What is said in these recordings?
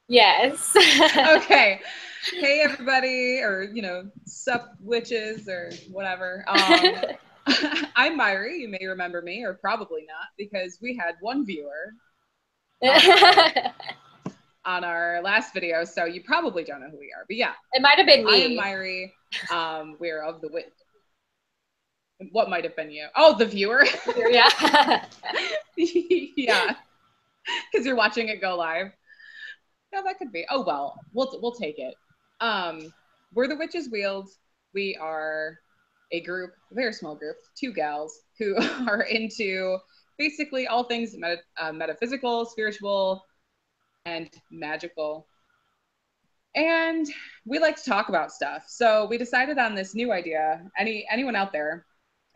Yes. Okay. Hey everybody, or sup witches or whatever. I'm Mairi. You may remember me, or probably not, because we had one viewer on our last video, so you probably don't know who we are. But yeah, it might have been me. I am Mairi. We're of the wit. What might have been you? Oh, the viewer. Yeah. Yeah, because you're watching it go live. Yeah, that could be. Oh well, we'll take it. We're the Witches Wield. We are a group, a very small group, two gals who are into basically all things metaphysical, spiritual, and magical. And we like to talk about stuff. So we decided on this new idea. Anyone out there,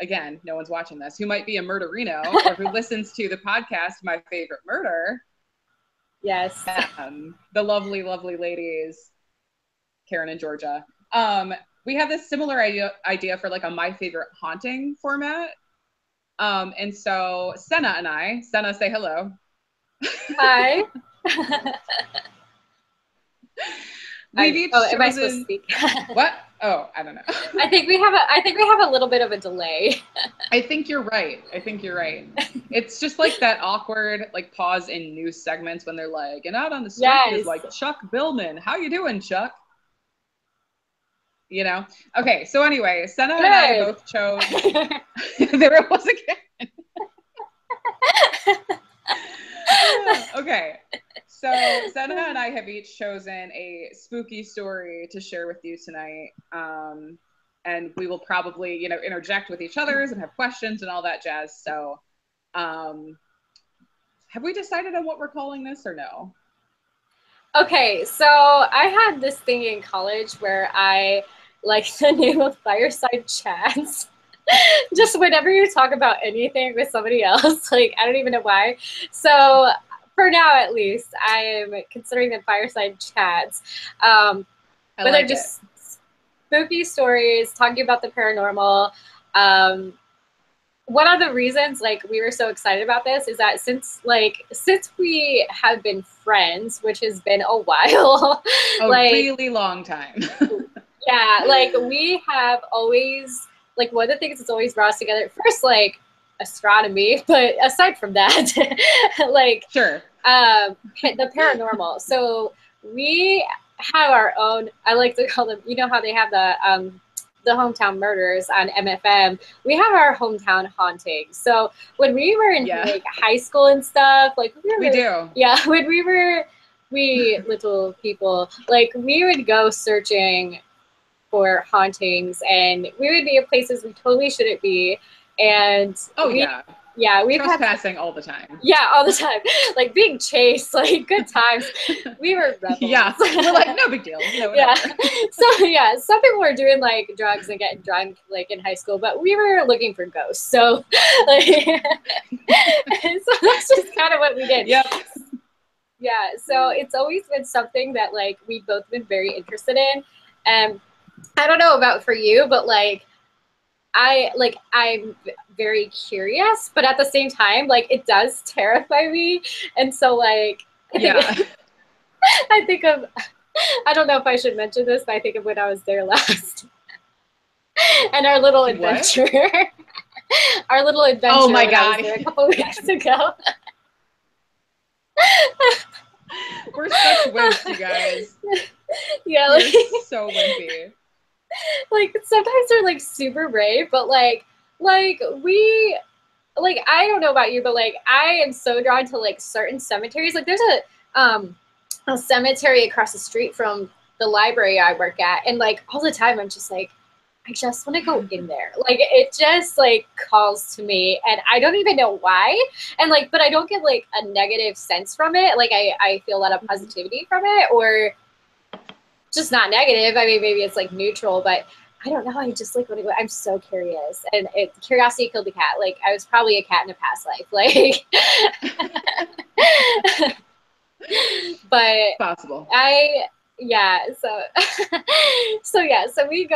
again, no one's watching this, who might be a murderino or who listens to the podcast My Favorite Murder. Yes. The lovely, lovely ladies, Karen and Georgia. We have this similar idea for like a My Favorite Haunting format. And so Senna, say hello. Hi. We've each chosen... Am I supposed to speak? What? Oh, I don't know. I think we have a little bit of a delay. I think you're right. It's just like that awkward like pause in news segments when they're like, and out on the street is like Chuck Billman. How you doing, Chuck? You know? Okay, so anyway, Senna and I both chose... There it was again. Okay, so Senna and I have each chosen a spooky story to share with you tonight. And we will probably, interject with each other's and have questions and all that jazz. So have we decided on what we're calling this or no? Okay, so I had this thing in college where I like the name of Fireside Chats. Just whenever you talk about anything with somebody else, like I don't even know why. So for now, at least, I am considering them Fireside Chats. But they're just spooky stories talking about the paranormal. One of the reasons we were so excited about this is that since we have been friends, which has been a while, really long time. Yeah, we have always one of the things that's always brought us together. First, astronomy, but aside from that, sure, the paranormal. So we have our own. I like to call them. You know how they have the hometown murders on MFM. We have our hometown hauntings. So when we were in high school and stuff, we do. Yeah, when we little people, we would go searching for hauntings, and we would be at places we totally shouldn't be. And we've trespassing all the time. Yeah, all the time. Being chased, good times. We were rebels. Yeah, we're no big deal. No, so some people were doing drugs and getting drunk in high school, but we were looking for ghosts. So so that's just kind of what we did. Yep. Yeah, so it's always been something that we've both been very interested in. And I don't know about for you, but I'm very curious, but at the same time, it does terrify me. And so I think of, I don't know if I should mention this, but I think of when I was there last and our little adventure. Our little adventure. Oh my God. A couple weeks ago. We're such wimps, you guys. Yeah, we're so wimpy. Sometimes they're super brave, but we I don't know about you, but I am so drawn to certain cemeteries. There's a cemetery across the street from the library I work at, and all the time I'm just I just want to go in there. It just calls to me, and I don't even know why. And but I don't get a negative sense from it. I feel a lot of positivity from it, or just not negative. I mean, maybe it's neutral, but I don't know. I just want to go. I'm so curious, and curiosity killed the cat. I was probably a cat in a past life. But possible. So we've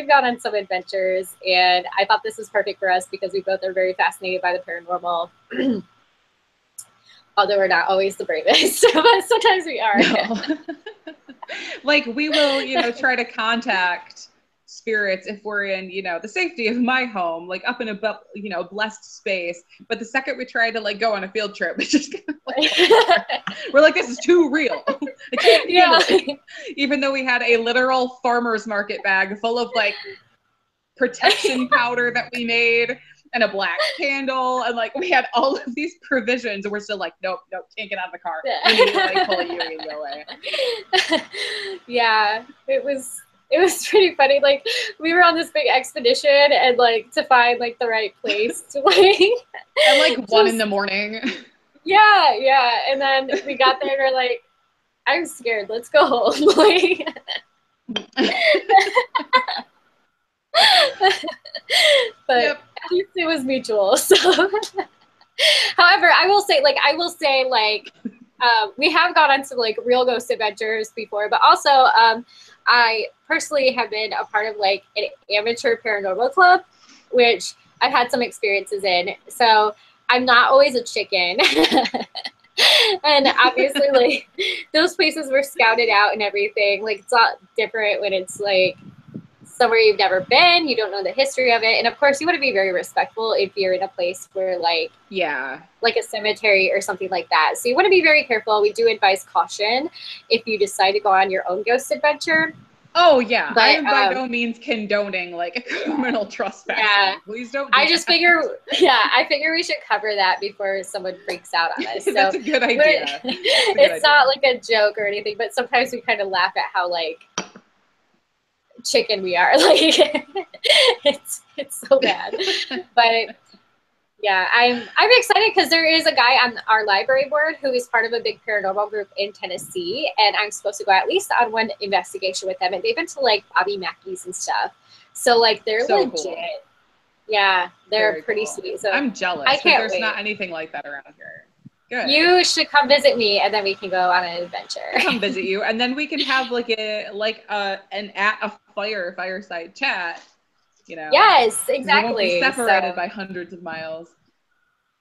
gone on some adventures, and I thought this was perfect for us because we both are very fascinated by the paranormal. although we're not always the bravest, but sometimes we are. No. Like we will, you know, try to contact spirits if we're in, you know, the safety of my home, like up in a, you know, blessed space. But the second we try to like go on a field trip, it's just kind of like, we're like, this is too real. I can't handle it. Even though we had a literal farmer's market bag full of like protection powder that we made and a black candle, and like we had all of these provisions, and we're still like, nope, can't get out of the car. We need to like pull you and go away. Yeah, it was pretty funny. Like we were on this big expedition and like to find like the right place to like at like 1 in the morning. Yeah. And then we got there and we're like, I'm scared, let's go home. Like but yep. At least it was mutual. So however, I will say we have gone on some like real ghost adventures before, but also I personally have been a part of like an amateur paranormal club, which I've had some experiences in. So I'm not always a chicken. And obviously like those places were scouted out and everything. Like it's a lot different when it's like somewhere you've never been, you don't know the history of it. And of course you want to be very respectful if you're in a place where like, yeah, like a cemetery or something like that. So you want to be very careful. We do advise caution if you decide to go on your own ghost adventure. Oh yeah, but, I am by no means condoning like a criminal trespass. Yeah, please don't. I figure we should cover that before someone freaks out on us. So that's a good idea. It's not like a joke or anything, but sometimes we kind of laugh at how like chicken we are. Like it's so bad. But yeah, I'm excited because there is a guy on our library board who is part of a big paranormal group in Tennessee, and I'm supposed to go at least on one investigation with them, and they've been to like Bobby Mackey's and stuff. So like they're so legit. Cool. Yeah, they're very pretty cool. Sweet. So I'm jealous. I can't there's wait. Not anything like that around here. Good. You should come visit me, and then we can go on an adventure. I'll come visit you, and then we can have like an at a fireside chat. You know. Yes, exactly. We won't be separated by hundreds of miles.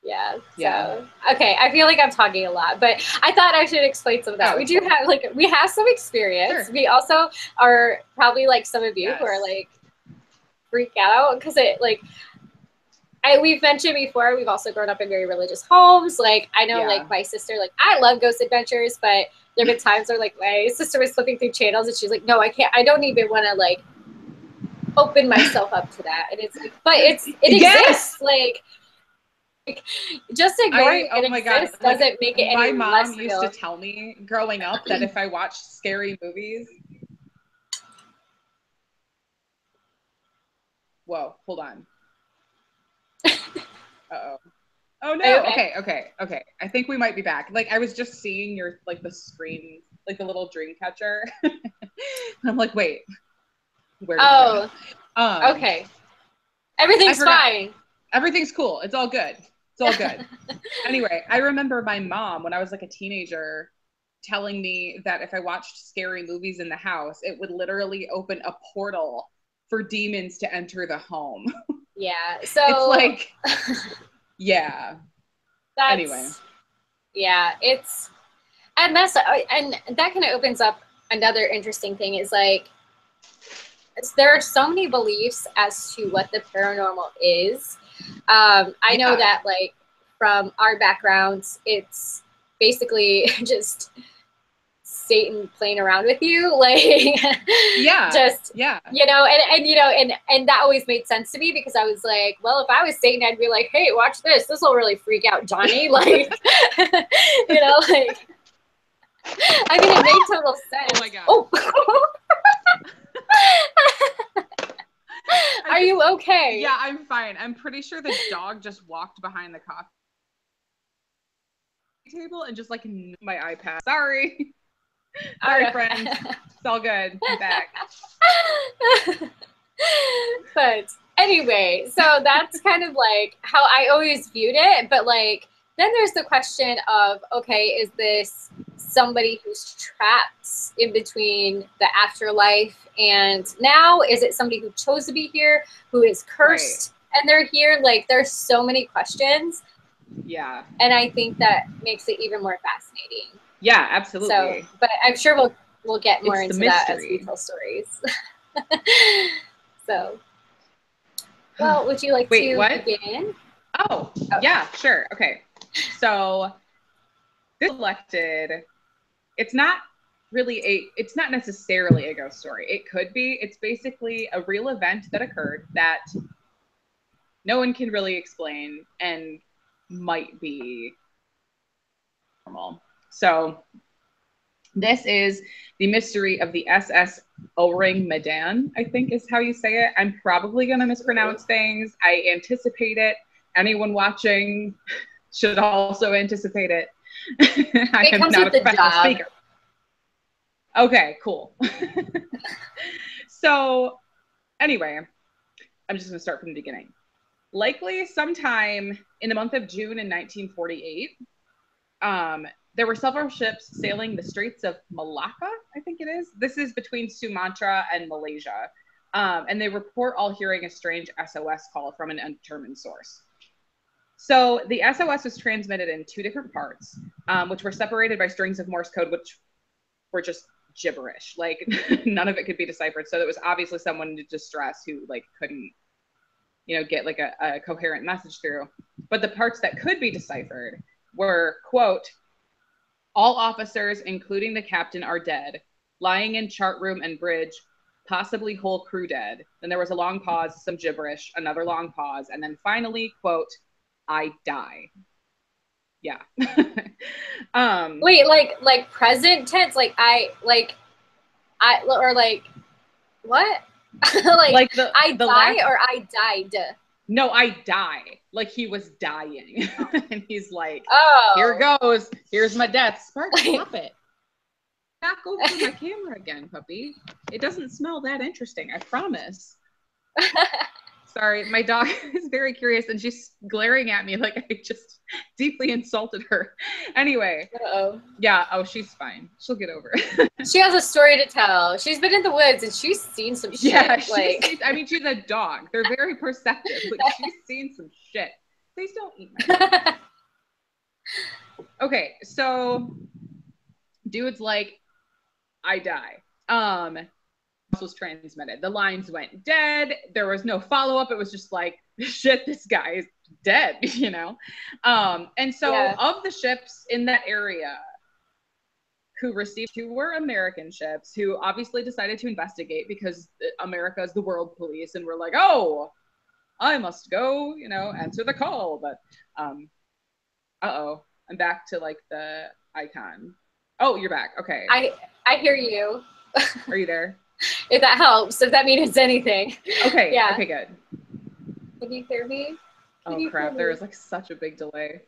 Yeah. So okay, I feel like I'm talking a lot, but I thought I should explain some of that. We do have we have some experience. Sure. We also are probably like some of you who are like freak out because it like. We've mentioned before, we've also grown up in very religious homes. Like, I know, like, my sister, like, I love ghost adventures, but there have been times where, like, my sister was flipping through channels, and she's like, no, I can't. I don't even want to, like, open myself up to that. And it's, but it exists. Like, just ignoring it exists doesn't make it any less real. My mom used to tell me growing up that if I watched scary movies. Whoa, hold on. Uh-oh. Oh no. Okay. I think we might be back. Like I was just seeing your like the screen, like the little dream catcher. I'm like, wait. Where is it? Okay. Everything's fine. Everything's cool. It's all good. It's all good. Anyway, I remember my mom when I was like a teenager telling me that if I watched scary movies in the house, it would literally open a portal for demons to enter the home. Yeah. So it's like, yeah. Anyway. Yeah, and that kind of opens up another interesting thing is like, there are so many beliefs as to what the paranormal is. I know that like from our backgrounds, it's basically just Satan playing around with you, like you know, and that always made sense to me because I was like, well, if I was Satan, I'd be like, hey, watch this will really freak out Johnny, like you know, like I mean it made total sense. Oh my god. Are you okay? Yeah, I'm fine. I'm pretty sure the dog just walked behind the coffee table and just like my iPad. Sorry. Sorry, friends. It's all good. I'm back. But anyway, so that's kind of like how I always viewed it. But like, then there's the question of, okay, is this somebody who's trapped in between the afterlife and now? Is it somebody who chose to be here, who is cursed and they're here? Like, there's so many questions. Yeah. And I think that makes it even more fascinating. Yeah, absolutely. So, but I'm sure we'll get more into that as we tell stories. So, well, would you like to begin? Oh, yeah, sure. Okay. So this elected, it's not necessarily a ghost story. It could be. It's basically a real event that occurred that no one can really explain and might be normal. So this is the mystery of the SS Ourang Medan, I think is how you say it. I'm probably going to mispronounce things. I anticipate it. Anyone watching should also anticipate it. I am not a professional speaker. Okay, cool. So anyway, I'm just going to start from the beginning. Likely sometime in the month of June in 1948, there were several ships sailing the Straits of Malacca, I think it is. This is between Sumatra and Malaysia. And they report all hearing a strange SOS call from an undetermined source. So the SOS was transmitted in two different parts, which were separated by strings of Morse code, which were just gibberish. Like none of it could be deciphered. So it was obviously someone in distress who like couldn't, get like a coherent message through. But the parts that could be deciphered were, quote, all officers, including the captain, are dead, lying in chart room and bridge, possibly whole crew dead. Then there was a long pause, some gibberish, another long pause, and then finally, quote, I die. Yeah. Wait, like present tense, or what? like the, I the die last... or I died? No, I die. Like he was dying. And he's like, here goes. Here's my death. Spark, stop it. Not go through my camera again, puppy. It doesn't smell that interesting, I promise. Sorry, my dog is very curious and she's glaring at me like I just deeply insulted her. Anyway. Uh-oh. Yeah, she's fine. She'll get over it. She has a story to tell. She's been in the woods and she's seen some shit. Yeah, she's a dog. They're very perceptive. Like she's seen some shit. Please don't eat my Okay, so dude's like, I die. Was transmitted. The lines went dead. There was no follow-up. It was just like, shit, this guy is dead, And so of the ships in that area who were American ships who obviously decided to investigate because America is the world police and we're like, oh, I must go, answer the call. But I'm back to like the icon. Oh, you're back. Okay. I hear you. Are you there? If that helps, if that means anything. Okay. Yeah. Okay, good. Can you hear me? Crap. There is like such a big delay.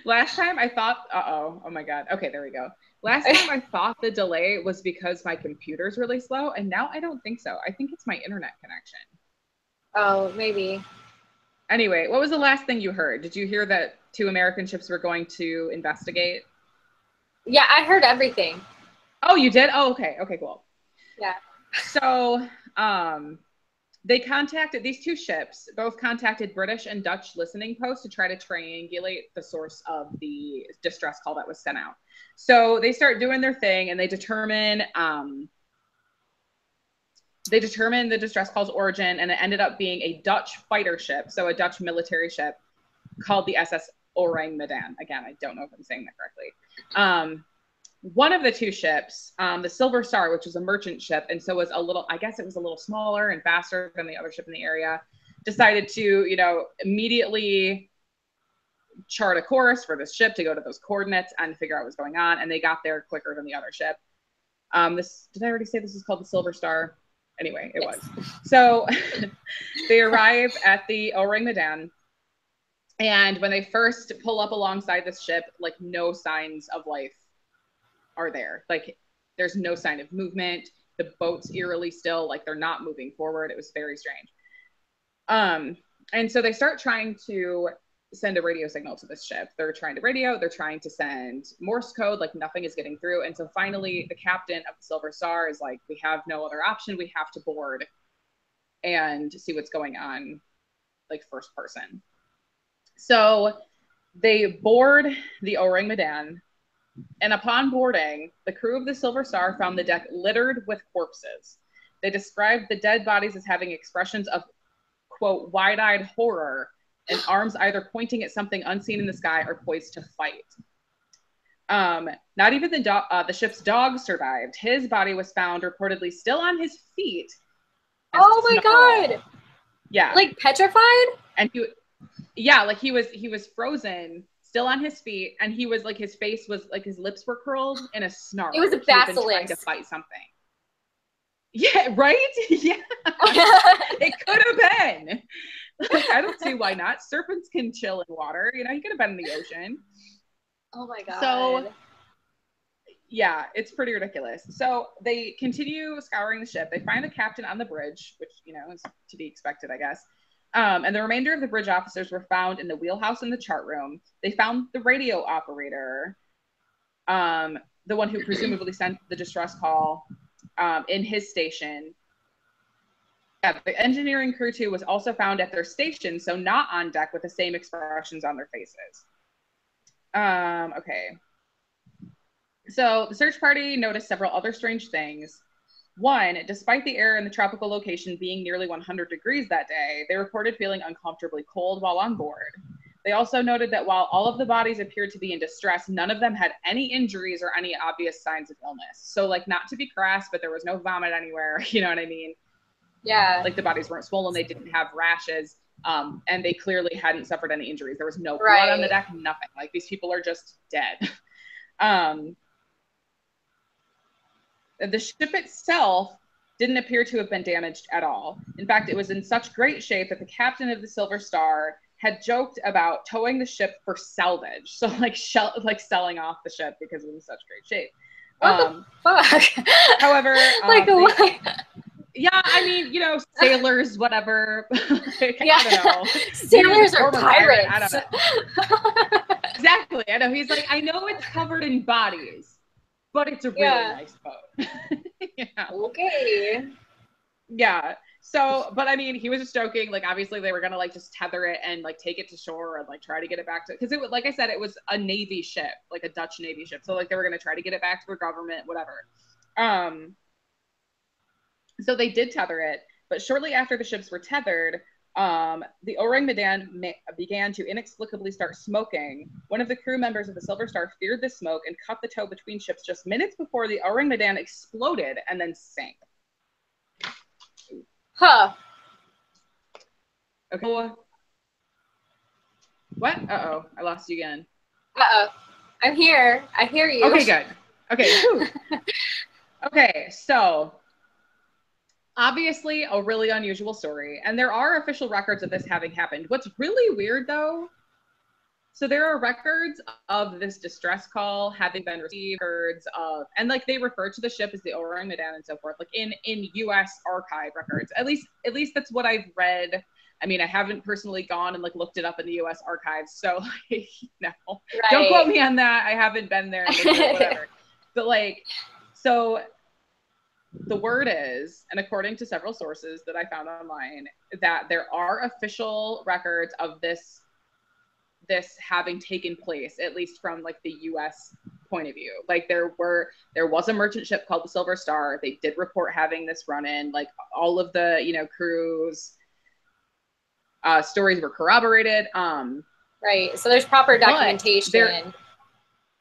Last time I thought, oh my God. Okay, there we go. Last time I thought the delay was because my computer's really slow, and now I don't think so. I think it's my internet connection. Oh, maybe. Anyway, what was the last thing you heard? Did you hear that 2 American ships were going to investigate? Yeah, I heard everything. Oh, you did? Oh, okay. Okay, cool. Yeah. So, these 2 ships both contacted British and Dutch listening posts to try to triangulate the source of the distress call that was sent out. So they start doing their thing and they determine the distress call's origin, and it ended up being a Dutch fighter ship, so a Dutch military ship called the SS Ourang Medan. Again, I don't know if I'm saying that correctly. One of the 2 ships, the Silver Star, which was a merchant ship, and so was a little smaller and faster than the other ship in the area, decided to, immediately chart a course for this ship to go to those coordinates and figure out what's going on. And they got there quicker than the other ship. Did I already say this is called the Silver Star? Anyway, it was. So they arrive at the Ourang Medan. And when they first pull up alongside this ship, like no signs of life are there. Like there's no sign of movement. The boat's eerily still, like they're not moving forward. It was very strange. And so they start trying to send a radio signal to this ship. They're trying to radio, they're trying to send Morse code, like nothing is getting through. And so finally the captain of the Silver Star is like, we have no other option. We have to board and see what's going on like first person. So they board the Ourang Medan, and upon boarding, the crew of the Silver Star found the deck littered with corpses. They described the dead bodies as having expressions of, quote, wide-eyed horror, and arms either pointing at something unseen in the sky or poised to fight. Not even the ship's dog survived. His body was found reportedly still on his feet. Oh my God. Yeah. Like petrified? And like he was frozen, still on his feet, and he was like, his face was like, his lips were curled in a snarl. It was a basilisk. Trying to fight something. Yeah, right? Yeah. It could have been. Like, I don't see why not. Serpents can chill in water. You know, he could have been in the ocean. Oh my God. So, yeah, it's pretty ridiculous. So they continue scouring the ship. They find the captain on the bridge, which, you know, is to be expected, I guess. And the remainder of the bridge officers were found in the wheelhouse in the chart room. They found the radio operator, the one who presumably sent the distress call, in his station. Yeah, the engineering crew too was also found at their station, so not on deck, with the same expressions on their faces. Okay. So the search party noticed several other strange things. One, despite the air in the tropical location being nearly 100 degrees that day, they reported feeling uncomfortably cold while on board. They also noted that while all of the bodies appeared to be in distress, none of them had any injuries or any obvious signs of illness. So, like, not to be crass, but there was no vomit anywhere. You know what I mean? Yeah. Like, the bodies weren't swollen. They didn't have rashes. And they clearly hadn't suffered any injuries. There was no blood on the deck, nothing. Like, these people are just dead. The ship itself didn't appear to have been damaged at all. In fact, it was in such great shape that the captain of the Silver Star had joked about towing the ship for salvage. So like selling off the ship because it was in such great shape. What the fuck? However, why? Yeah, I mean, you know, sailors, whatever. Like, yeah. I don't know. Sailors are pirates. I don't know. Exactly. I know. He's like, I know it's covered in bodies, but it's a really nice boat. Yeah. Okay. Yeah. So, but I mean, he was just joking. Like, obviously, they were gonna like just tether it and like take it to shore and like try to get it back to, because it was, like I said, it was a Navy ship, like a Dutch Navy ship. So like they were gonna try to get it back to their government, whatever. So they did tether it, but shortly after the ships were tethered, the Ourang Medan began to inexplicably start smoking. One of the crew members of the Silver Star feared the smoke and cut the tow between ships just minutes before the Ourang Medan exploded and then sank. Huh. Okay. What? Uh-oh. I lost you again. Uh-oh. I'm here. I hear you. Okay, good. Okay. Okay, so obviously a really unusual story, and there are official records of this having happened. What's really weird though, so there are records of this distress call having been received, records of, and like they refer to the ship as the Ourang Medan and so forth, like in US archive records. At least that's what I've read. I mean, I haven't personally gone and like looked it up in the US archives, so like, no, don't quote me on that. I haven't been there, whatever. But like, so the word is, and according to several sources that I found online, that there are official records of this having taken place, at least from like the US point of view. Like there was a merchant ship called the Silver Star. They did report having this run-in. Like all of the, you know, crews stories were corroborated. Right. So there's proper documentation.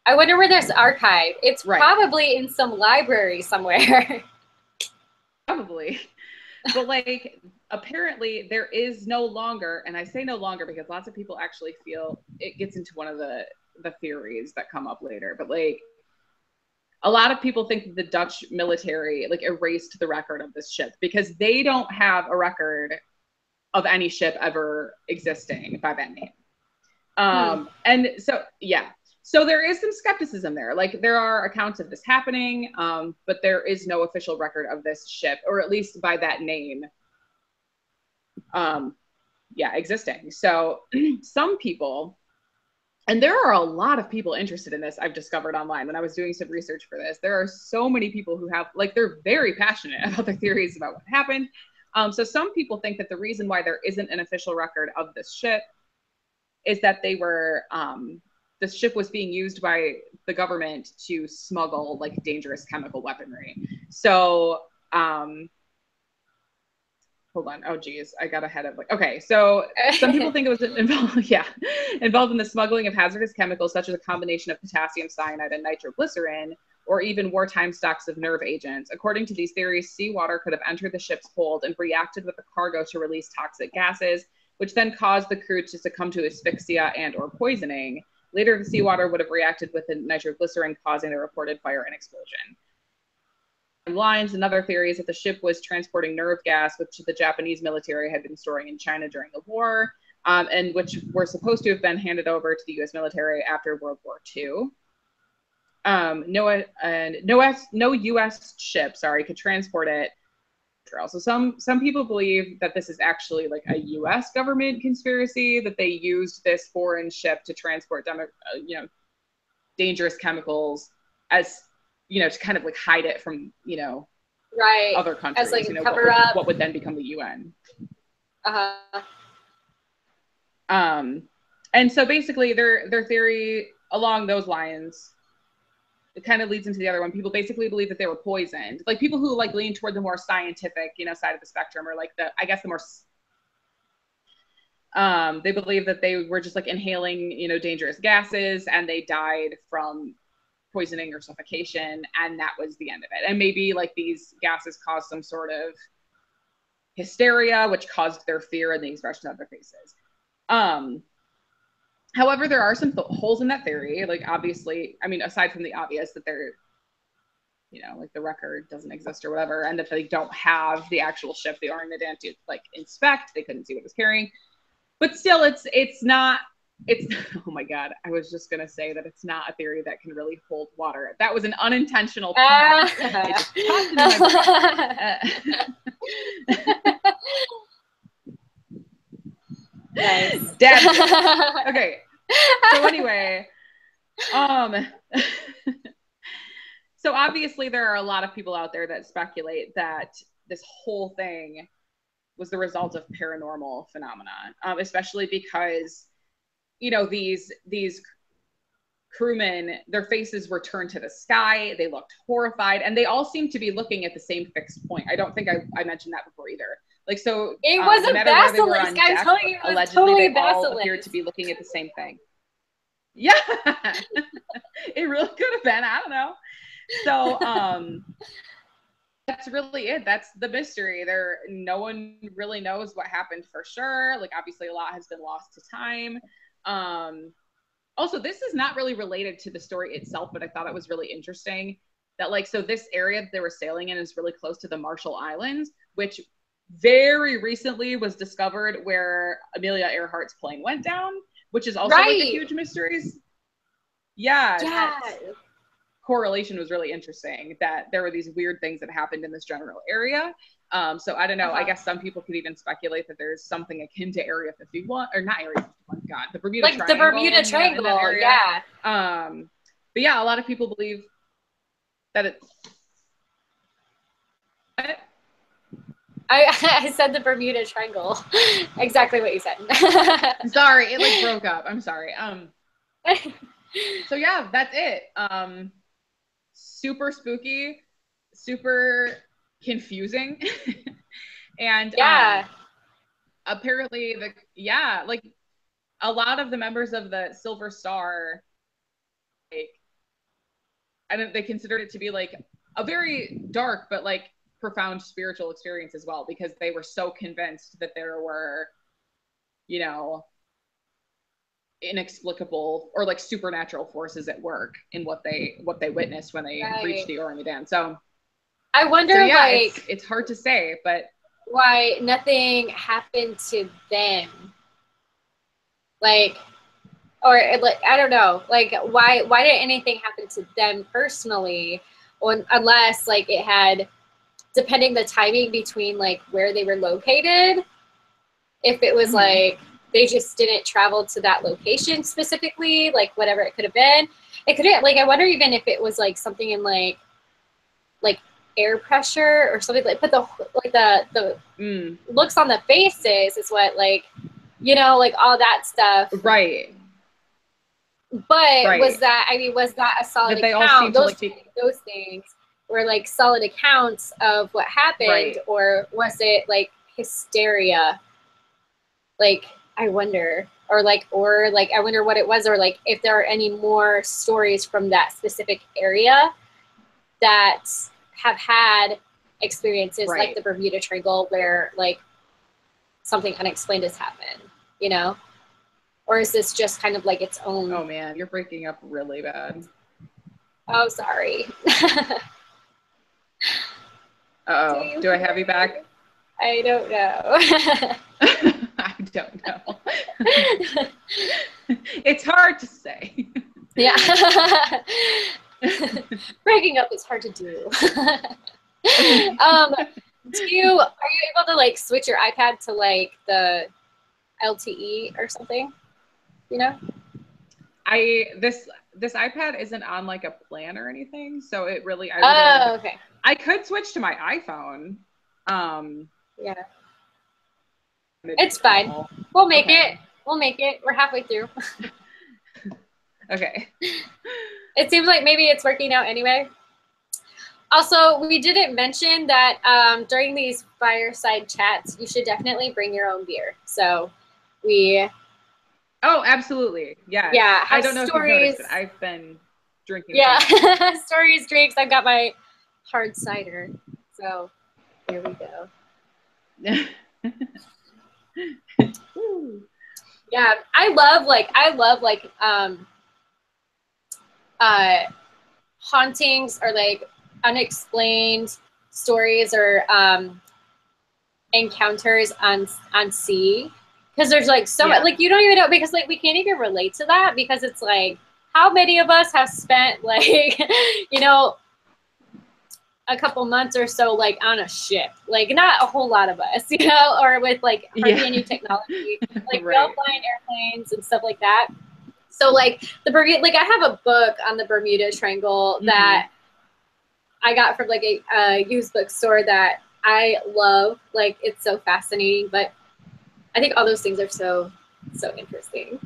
I wonder where there's archive. It's probably in some library somewhere. Probably. But like apparently there is no longer, and I say no longer because lots of people actually feel it gets into one of the theories that come up later, but like a lot of people think that the Dutch military like erased the record of this ship because they don't have a record of any ship ever existing by that name. And so, yeah. So there is some skepticism there. Like there are accounts of this happening, but there is no official record of this ship, or at least by that name, existing. So some people, and there are a lot of people interested in this, I've discovered online when I was doing some research for this. There are so many people who have, like, they're very passionate about their theories about what happened. So some people think that the reason why there isn't an official record of this ship is that they were, the ship was being used by the government to smuggle like dangerous chemical weaponry. So, hold on. Oh, geez. I got ahead of like, okay. So some people think it was involved in the smuggling of hazardous chemicals, such as a combination of potassium cyanide and nitroglycerin, or even wartime stocks of nerve agents. According to these theories, seawater could have entered the ship's hold and reacted with the cargo to release toxic gases, which then caused the crew to succumb to asphyxia and or poisoning. Later, the seawater would have reacted with the nitroglycerin, causing the reported fire and explosion. Lines. Another theory is that the ship was transporting nerve gas, which the Japanese military had been storing in China during the war, and which were supposed to have been handed over to the U.S. military after World War II. No U.S. ship, could transport it. So some people believe that this is actually like a U.S. government conspiracy, that they used this foreign ship to transport dangerous chemicals as, to kind of like hide it from, right, other countries, as like a cover up. What would then become the UN. And so basically their theory along those lines, it kind of leads into the other one. People basically believe that they were poisoned. Like people who like lean toward the more scientific, side of the spectrum, or like the more, they believe that they were just like inhaling, dangerous gases, and they died from poisoning or suffocation, and that was the end of it. And maybe like these gases caused some sort of hysteria, which caused their fear and the expression of their faces. However, there are some holes in that theory. Like obviously, I mean, aside from the obvious that they're, like the record doesn't exist or whatever, and that they don't have the actual ship, the Ourang Medan, to like inspect, they couldn't see what it was carrying. But still, it's oh my God, I was just gonna say that it's not a theory that can really hold water. That was an unintentional it just popped into my brain. Nice. Dad. Okay. So anyway, so obviously there are a lot of people out there that speculate that this whole thing was the result of paranormal phenomena, especially because, these crewmen, their faces were turned to the sky. They looked horrified, and they all seemed to be looking at the same fixed point. I don't think I mentioned that before either. Like, so it was a basilisk. I'm telling you, it was allegedly totally they basilisk. all appeared to be looking at the same thing. Yeah, it really could have been. I don't know. So that's really it. That's the mystery. No one really knows what happened for sure. Like, obviously, a lot has been lost to time. Also, this is not really related to the story itself, but I thought it was really interesting that, like, so this area that they were sailing in is really close to the Marshall Islands, which very recently was discovered where Amelia Earhart's plane went down, which is also like a huge mystery. Yeah. Correlation was really interesting, that there were these weird things that happened in this general area. So I don't know. I guess some people could even speculate that there's something akin to Area 51, or not Area 51. God, the Bermuda Triangle. Like the Bermuda Triangle, yeah. But yeah, a lot of people believe that it's. I said the Bermuda Triangle. Exactly what you said. Sorry, it like broke up. I'm sorry. So yeah, that's it. Super spooky, super confusing. And apparently like a lot of the members of the Silver Star, like, I don't, they considered it to be like a very dark but like profound spiritual experience as well, because they were so convinced that there were, inexplicable or like supernatural forces at work in what they witnessed when they reached the Ourang Medan. So I wonder, it's hard to say, but why nothing happened to them, like, or like, I don't know, like why didn't anything happen to them personally, or unless like it had, depending the timing between like where they were located, if it was like they just didn't travel to that location specifically, like whatever it could have been. It could have, like, I wonder even if it was like something in like air pressure or something like, but the looks on the faces is what, like, you know, like all that stuff. Right. But was that a solid account? Those things were like solid accounts of what happened, or was it like hysteria? Like, I wonder, or I wonder what it was, or like if there are any more stories from that specific area that have had experiences like the Bermuda Triangle where like something unexplained has happened, you know? Or is this just kind of like its own? Oh man, you're breaking up really bad. Oh, sorry. Uh-oh. Do I have you back? I don't know. I don't know. It's hard to say. Yeah. Breaking up is hard to do. Are you able to like switch your iPad to like the LTE or something? You know? This iPad isn't on like a plan or anything, so it really okay. I could switch to my iPhone. Yeah. It's fine. We'll make it. We'll make it. We're halfway through. Okay. It seems like maybe it's working out anyway. Also, we didn't mention that during these fireside chats, you should definitely bring your own beer. So we... Oh, absolutely. Yeah. Yeah. I don't know if you've noticed, but I've been drinking. Yeah. Stories, drinks. I've got my hard cider. So here we go. Yeah. I love hauntings or like unexplained stories or encounters on sea, because there's like so much, like you don't even know, because like we can't even relate to that, because it's like how many of us have spent like you know a couple months or so like on a ship, like not a whole lot of us, you know, or with like hardly any technology, like we all flying airplanes and stuff like that. So like the Bermuda, like I have a book on the Bermuda Triangle that I got from like a used bookstore that I love. Like it's so fascinating, but I think all those things are so interesting.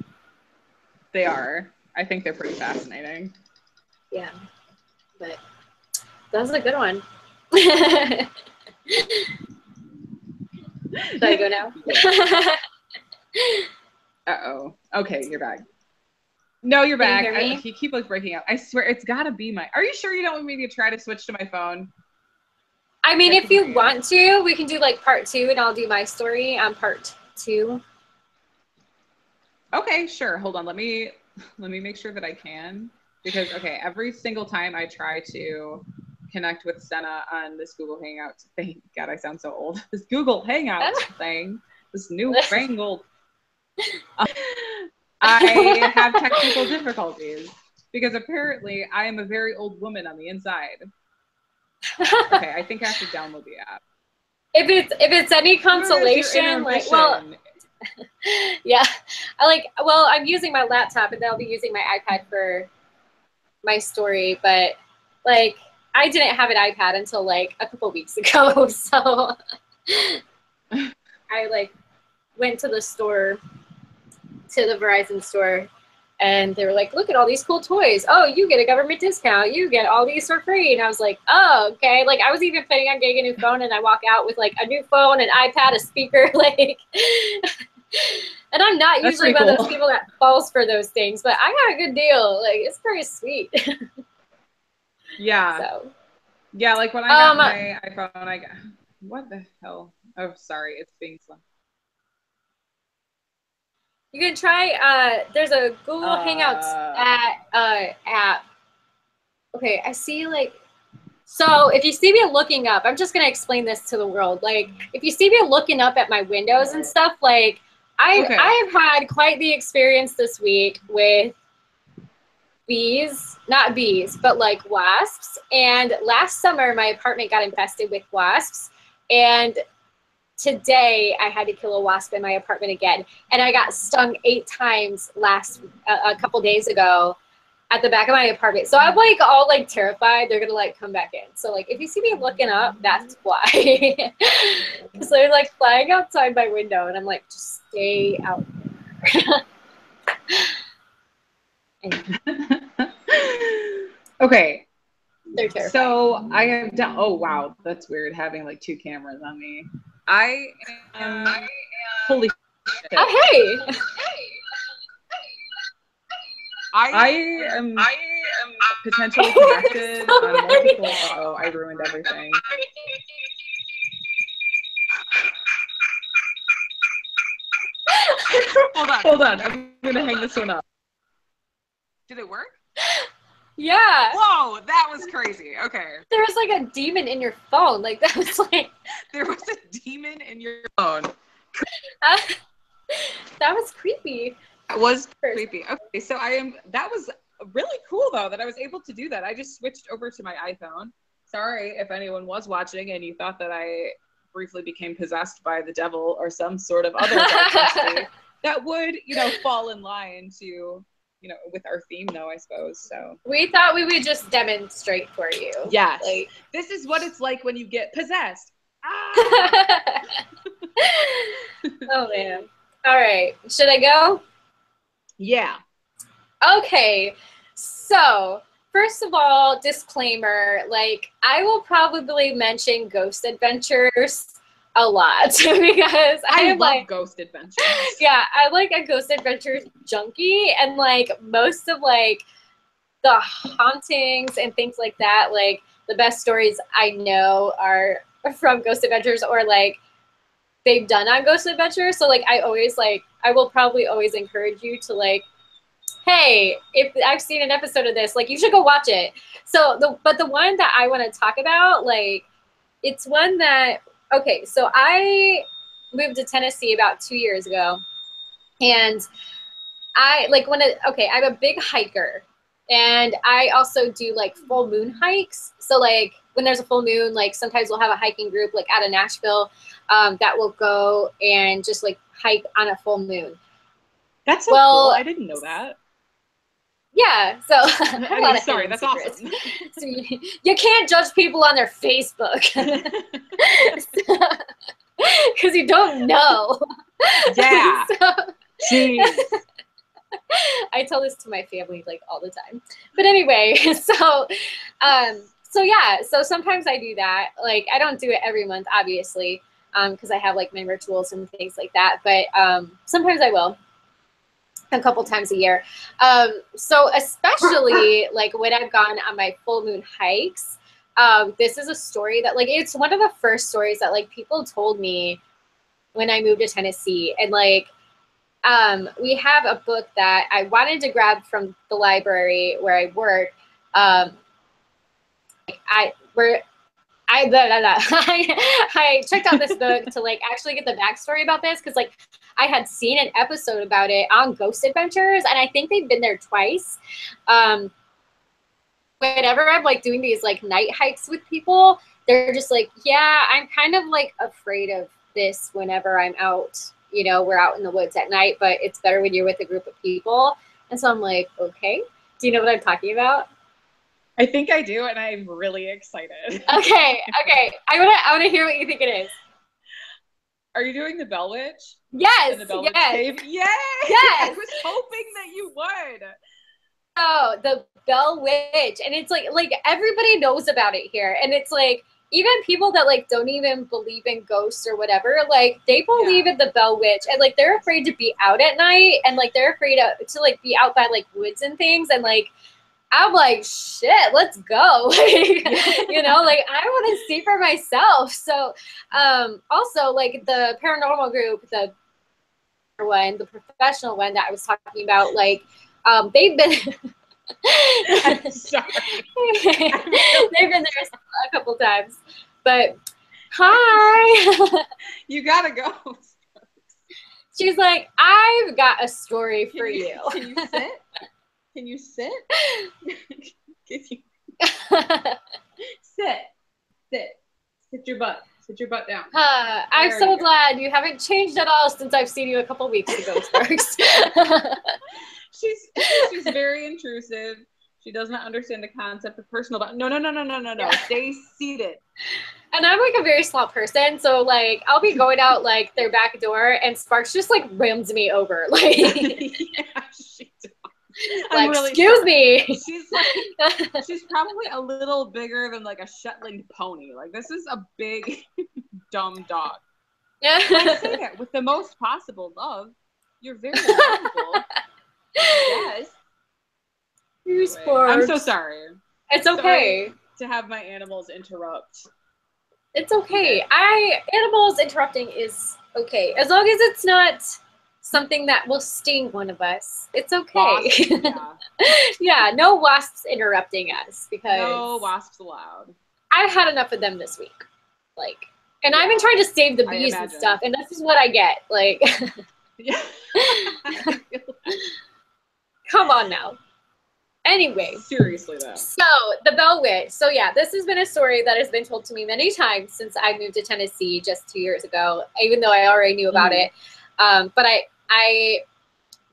They are. I think they're pretty fascinating. Yeah, but that was a good one. Should I go now? Uh-oh. Okay, you're back. No, you're back. You hear me? You keep like breaking up. I swear it's gotta be my... Are you sure you don't want me to try to switch to my phone? I mean, if you want to, we can do like part 2 and I'll do my story on part 2. Okay, sure. Hold on. Let me make sure that I can, because every single time I try to connect with Senna on this Google Hangouts thing, God, I sound so old. This Google Hangouts thing, this newfangled. I have technical difficulties because apparently I am a very old woman on the inside. Okay, I think I have to download the app. If it's any consolation, like, well, yeah, I'm using my laptop and then I'll be using my iPad for my story, but like I didn't have an iPad until like a couple weeks ago, so I like went to the store, to the Verizon store, and they were like, look at all these cool toys. Oh, you get a government discount. You get all these for free. And I was like, oh, okay. Like I was even planning on getting a new phone, and I walk out with like a new phone, an iPad, a speaker, like, and I'm not usually one of those people that falls for those things, but I got a good deal. Like it's very sweet. Yeah. So. Yeah, like when I got my iPhone, I got, what the hell? Oh, sorry. It's being slow. You can try, there's a Google Hangouts app. Okay, I see like, so if you see me looking up, I'm just going to explain this to the world. Like, if you see me looking up at my windows and stuff, like, I've had quite the experience this week with bees, not bees, but like wasps. And last summer, my apartment got infested with wasps. And today I had to kill a wasp in my apartment again. And I got stung 8 times a couple days ago. at the back of my apartment. So I'm like all like terrified they're gonna like come back in. So like if you see me looking up, that's why. Because they're like flying outside my window and I'm like, just stay out there. Okay. They're terrifying. So I have done, oh wow, that's weird having like 2 cameras on me. I am holy shit. Oh hey. I am potentially connected on multiple. Uh-oh, I ruined everything. Hold on. I'm gonna hang this one up. Did it work? Yeah. Whoa, that was crazy. Okay. There was like a demon in your phone. Like that was like. There was a demon in your phone. That was creepy. That was creepy. Okay, so that was really cool though that I was able to do that. I just switched over to my iPhone. Sorry if anyone was watching and you thought that I briefly became possessed by the devil or some sort of other entity that would, fall in line to, with our theme though, I suppose. So we thought we would just demonstrate for you. Yes. Like, this is what it's like when you get possessed. Ah! Oh man. All right. Should I go? Yeah. Okay. So, first of all, disclaimer, like I will probably mention Ghost Adventures a lot because I love like Ghost Adventures. Yeah, I'm like a Ghost Adventures junkie, and like most of like the hauntings and things like that, like the best stories I know are from Ghost Adventures or like they've done on Ghost Adventures. So like I will probably always encourage you to like, hey, if I've seen an episode of this, like you should go watch it. So the one that I want to talk about, like it's one that, okay, so I moved to Tennessee about 2 years ago, and I'm a big hiker, and I also do like full moon hikes. So like when there's a full moon, like sometimes we'll have a hiking group like out of Nashville that will go and just like hike on a full moon. That's so cool. I didn't know that. Yeah, so sorry, that's awesome. So you can't judge people on their Facebook because you don't know. Yeah. Jeez. I tell this to my family like all the time. But anyway, so sometimes I do that. Like I don't do it every month, obviously, because I have like my rituals and things like that. But sometimes I will. A couple times a year. So especially like when I've gone on my full moon hikes, this is a story that like, it's one of the first stories that like people told me when I moved to Tennessee. And like, we have a book that I wanted to grab from the library where I work. I checked out this book to like actually get the backstory about this because like I had seen an episode about it on Ghost Adventures, and I think they've been there twice. Whenever I'm like doing these like night hikes with people, they're just like, yeah, I'm kind of like afraid of this whenever I'm out, we're out in the woods at night, but it's better when you're with a group of people. And so I'm like, okay, do you know what I'm talking about? I think I do, and I'm really excited. Okay. I want to hear what you think it is. Are you doing the Bell Witch? Yes. The Bell Witch Cave? Yay! Yes. I was hoping that you would. Oh, the Bell Witch, and it's like everybody knows about it here, and it's like even people that like don't even believe in ghosts or whatever, like they believe in the Bell Witch, and like they're afraid to be out at night, and like they're afraid to like be out by like woods and things, and like. I'm like, shit, let's go. Like, like I want to see for myself. So also like the paranormal group, the professional one that I was talking about, like they've been I'm sorry. They've been there a couple times. But hi. You gotta go. She's like, I've got a story for you. Can you sit? Can you sit? Sit your butt. Sit your butt down. I'm so glad you haven't changed at all since I've seen you a couple weeks ago, Sparks. She's very intrusive. She does not understand the concept of personal. No. Stay seated. And I'm like a very small person, so like I'll be going out like their back door, and Sparks just like rims me over, like. Yeah, she does. Like, really excuse me. She's like, she's probably a little bigger than like a Shetland pony. Like, this is a big, dumb dog. Yeah. I say that with the most possible love. You're very lovable. Yes. You're Sparks. I'm so sorry. It's okay. Sorry to have my animals interrupt. It's okay. Animals interrupting is okay. As long as it's not something that will sting one of us. It's okay. Wasps, yeah. Yeah, no wasps interrupting us, because no wasps allowed. I've had enough of them this week. Like, and I've been trying to save the bees and stuff, and this is what I get. Like, yeah. Come on now. Anyway. Seriously though. So the Bell Witch. So yeah, this has been a story that has been told to me many times since I moved to Tennessee just 2 years ago, even though I already knew about it. But I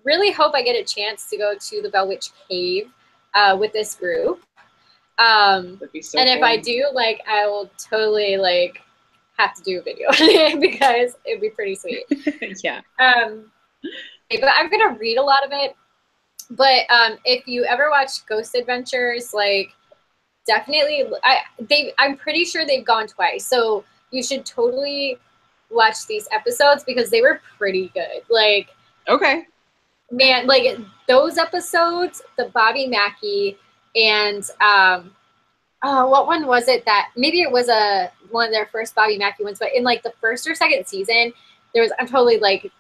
really hope I get a chance to go to the Bell Witch Cave with this group. That'd be so cool. If I do, like, I will totally like have to do a video because it'd be pretty sweet. Yeah. But I'm gonna read a lot of it. But if you ever watch Ghost Adventures, like, definitely, I'm pretty sure they've gone twice. So you should totally watch these episodes because they were pretty good. Like, okay, man, like those episodes, the Bobby Mackey and what one was it that maybe it was one of their first Bobby Mackey ones, but in like the first or second season, I'm totally like.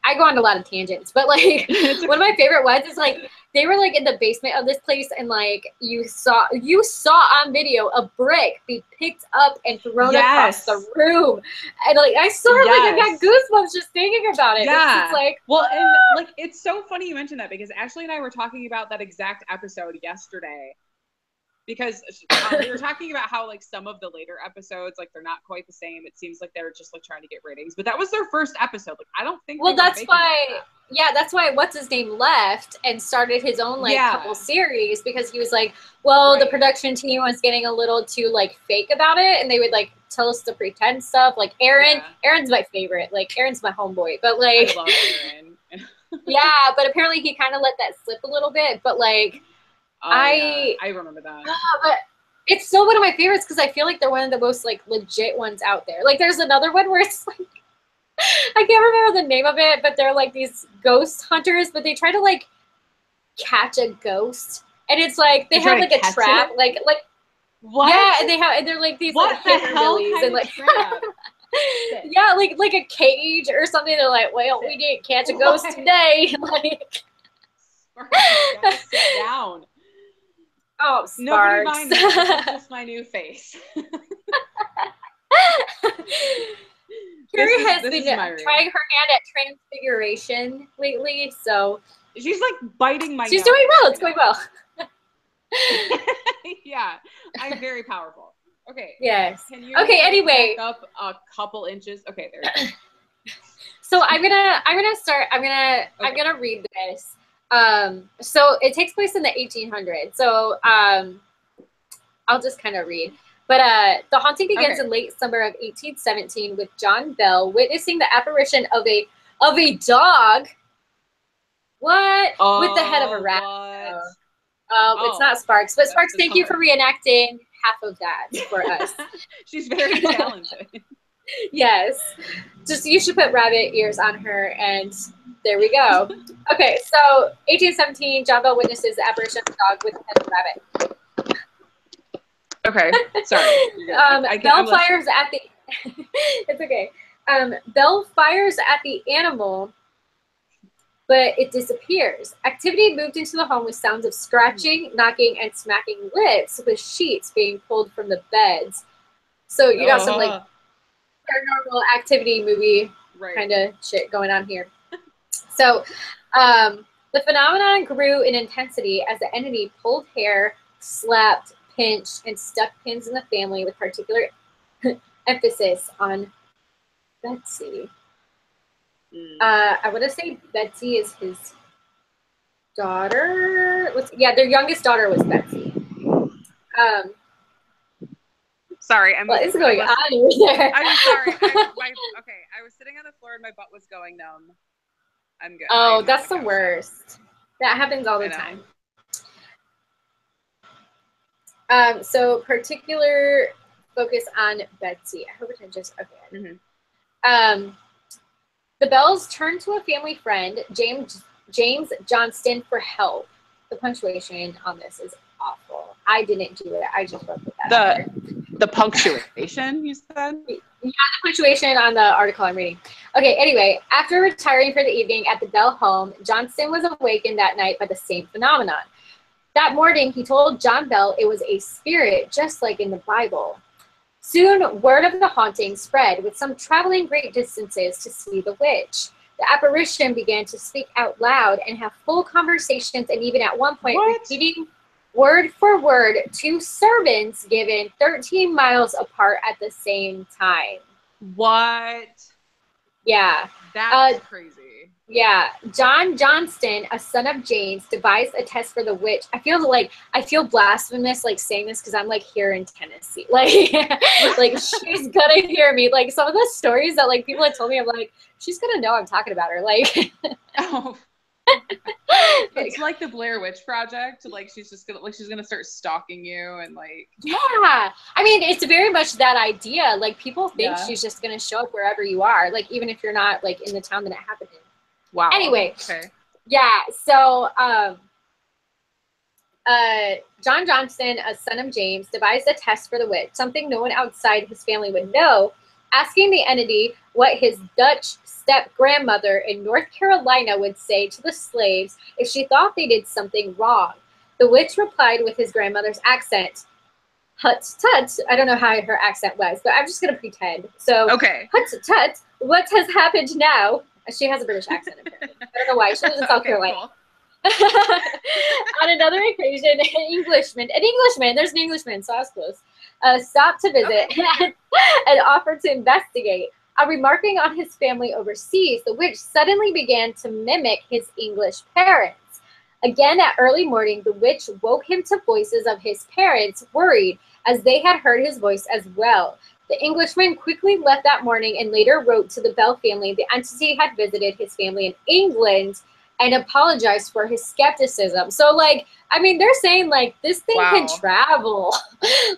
I go on a lot of tangents, but like one of my favorite ones is like they were like in the basement of this place, and like you saw on video a brick be picked up and thrown across the room, and like I still have like I got goosebumps just thinking about it. Yeah, it's like well, and like it's so funny you mentioned that because Ashley and I were talking about that exact episode yesterday. Because we were talking about how like some of the later episodes, like they're not quite the same. It seems like they were just like trying to get ratings, but that was their first episode. Like I don't think. Well, that's why. Yeah, that's why what's his name left and started his own like couple series, because he was like, well, the production team was getting a little too like fake about it, and they would like tell us to pretend stuff. Like Aaron's my favorite. Like Aaron's my homeboy, but like I love Aaron. Yeah, but apparently he kind of let that slip a little bit. But like. I remember that. But it's still one of my favorites because I feel like they're one of the most like legit ones out there. Like there's another one where it's like I can't remember the name of it, but they're like these ghost hunters, but they try to like catch a ghost, and it's like they have like a trap, like what? Yeah, and they're like these what like the hell and like yeah, like a cage or something. They're like, well, we didn't catch a ghost today. Like, sit down. Oh, Sparks. Nobody mind me. This is just my new face. Carrie has been trying her hand at transfiguration lately, so she's like biting my. She's doing well. It's going well. Yeah, I'm very powerful. Okay. Yes. Can you anyway, back up a couple inches. Okay, there. So I'm gonna read this. So it takes place in the 1800s. So I'll just kind of read. But the haunting begins in late summer of 1817 with John Bell witnessing the apparition of a dog. What? With the head of a rat. It's not Sparks, but Sparks, thank you for reenacting half of that for us. She's very talented. Yes. Just you should put rabbit ears on her, and there we go. Okay, so 1817, John Bell witnesses the apparition of a dog with the head of a rabbit. Okay, sorry. Bell fires at the. It's okay. Bell fires at the animal, but it disappears. Activity moved into the home with sounds of scratching, knocking, and smacking lips, with sheets being pulled from the beds. So you got some like paranormal activity movie kind of shit going on here. So the phenomenon grew in intensity as the entity pulled hair, slapped, pinched, and stuck pins in the family, with particular emphasis on Betsy. I want to say Betsy is his daughter was, their youngest daughter was Betsy. Sorry, I'm. What is going on over there? I'm sorry. Okay, I was sitting on the floor and my butt was going numb. I'm good. Oh, that's the worst. That happens all the time. So particular focus on Betsy. I hope it just okay. The Bells turned to a family friend, James Johnston, for help. The punctuation on this is awful. I didn't do it. I just wrote that. The punctuation, you said? Yeah, the punctuation on the article I'm reading. Okay, anyway, after retiring for the evening at the Bell home, Johnston was awakened that night by the same phenomenon. That morning, he told John Bell it was a spirit, just like in the Bible. Soon, word of the haunting spread, with some traveling great distances to see the witch. The apparition began to speak out loud and have full conversations, and even at one point repeating word for word to servants given 13 miles apart at the same time. What? Yeah. That's crazy. Yeah. John Johnston, a son of James, devised a test for the witch. I feel blasphemous like saying this because I'm like here in Tennessee. Like she's gonna hear me. Like some of the stories that like people have told me, I'm like, she's gonna know I'm talking about her. Like oh. It's like the Blair Witch Project. Like she's gonna start stalking you and like. Yeah, I mean it's very much that idea. Like people think she's just gonna show up wherever you are. Like even if you're not like in the town that it happened in. Wow. Anyway. Okay. Yeah. So John Johnston, a son of James, devised a test for the witch, something no one outside his family would know, asking the entity what his Dutch step-grandmother in North Carolina would say to the slaves if she thought they did something wrong. The witch replied with his grandmother's accent, "Hut tut." I don't know how her accent was, but I'm just going to pretend. So, okay. "Hut tut, what has happened now?" She has a British accent, apparently. I don't know why. She lives in South Carolina. Cool. On another occasion, an Englishman, there's an Englishman, so I was close, stopped to visit and offered to investigate. Remarking on his family overseas, the witch suddenly began to mimic his English parents. Again, at early morning, the witch woke him to voices of his parents, worried, as they had heard his voice as well. The Englishman quickly left that morning and later wrote to the Bell family the entity had visited his family in England and apologized for his skepticism. So, like, I mean, they're saying, like, this thing can travel.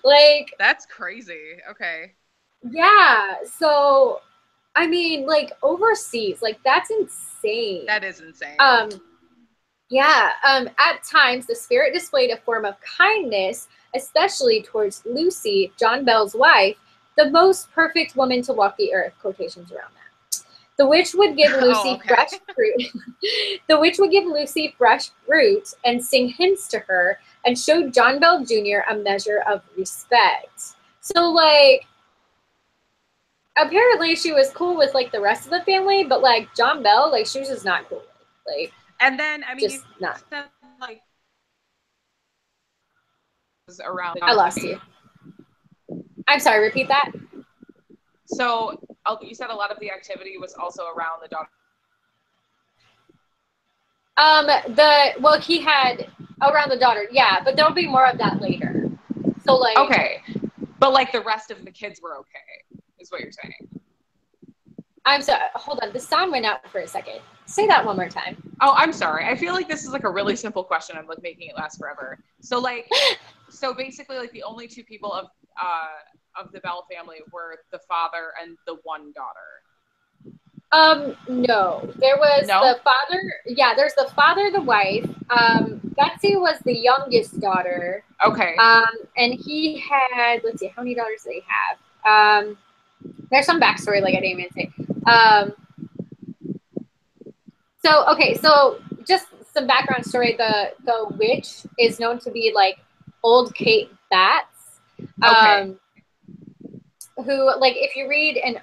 Like. That's crazy. Okay. Yeah. So, I mean, like, overseas, like, that's insane. That is insane. Yeah. At times, the spirit displayed a form of kindness, especially towards Lucy, John Bell's wife, the most perfect woman to walk the earth, quotations around that. The witch would give Lucy fresh fruit. The witch would give Lucy fresh fruit and sing hymns to her and showed John Bell Jr. a measure of respect. So, like, apparently she was cool with, like, the rest of the family, but, like, John Bell, like, she was just not cool with. Like, and then, I mean, just not. Like, around. I lost you. I'm sorry, repeat that. So you said a lot of the activity was also around the daughter. He had around the daughter, yeah, but there'll be more of that later. So like. Okay, but like the rest of the kids were okay, is what you're saying. I'm sorry. Hold on, the sound went out for a second. Say that one more time. Oh, I'm sorry. I feel like this is like a really simple question. I'm like making it last forever. So like, so basically, like the only two people of the Bell family were the father and the one daughter. No. There was the father. Yeah, there's the father, the wife. Betsy was the youngest daughter. Okay. And he had, let's see, how many daughters did he have? There's some backstory, like I didn't even say. So just some background story. The witch is known to be like old Kate Batts. Who, like, if you read an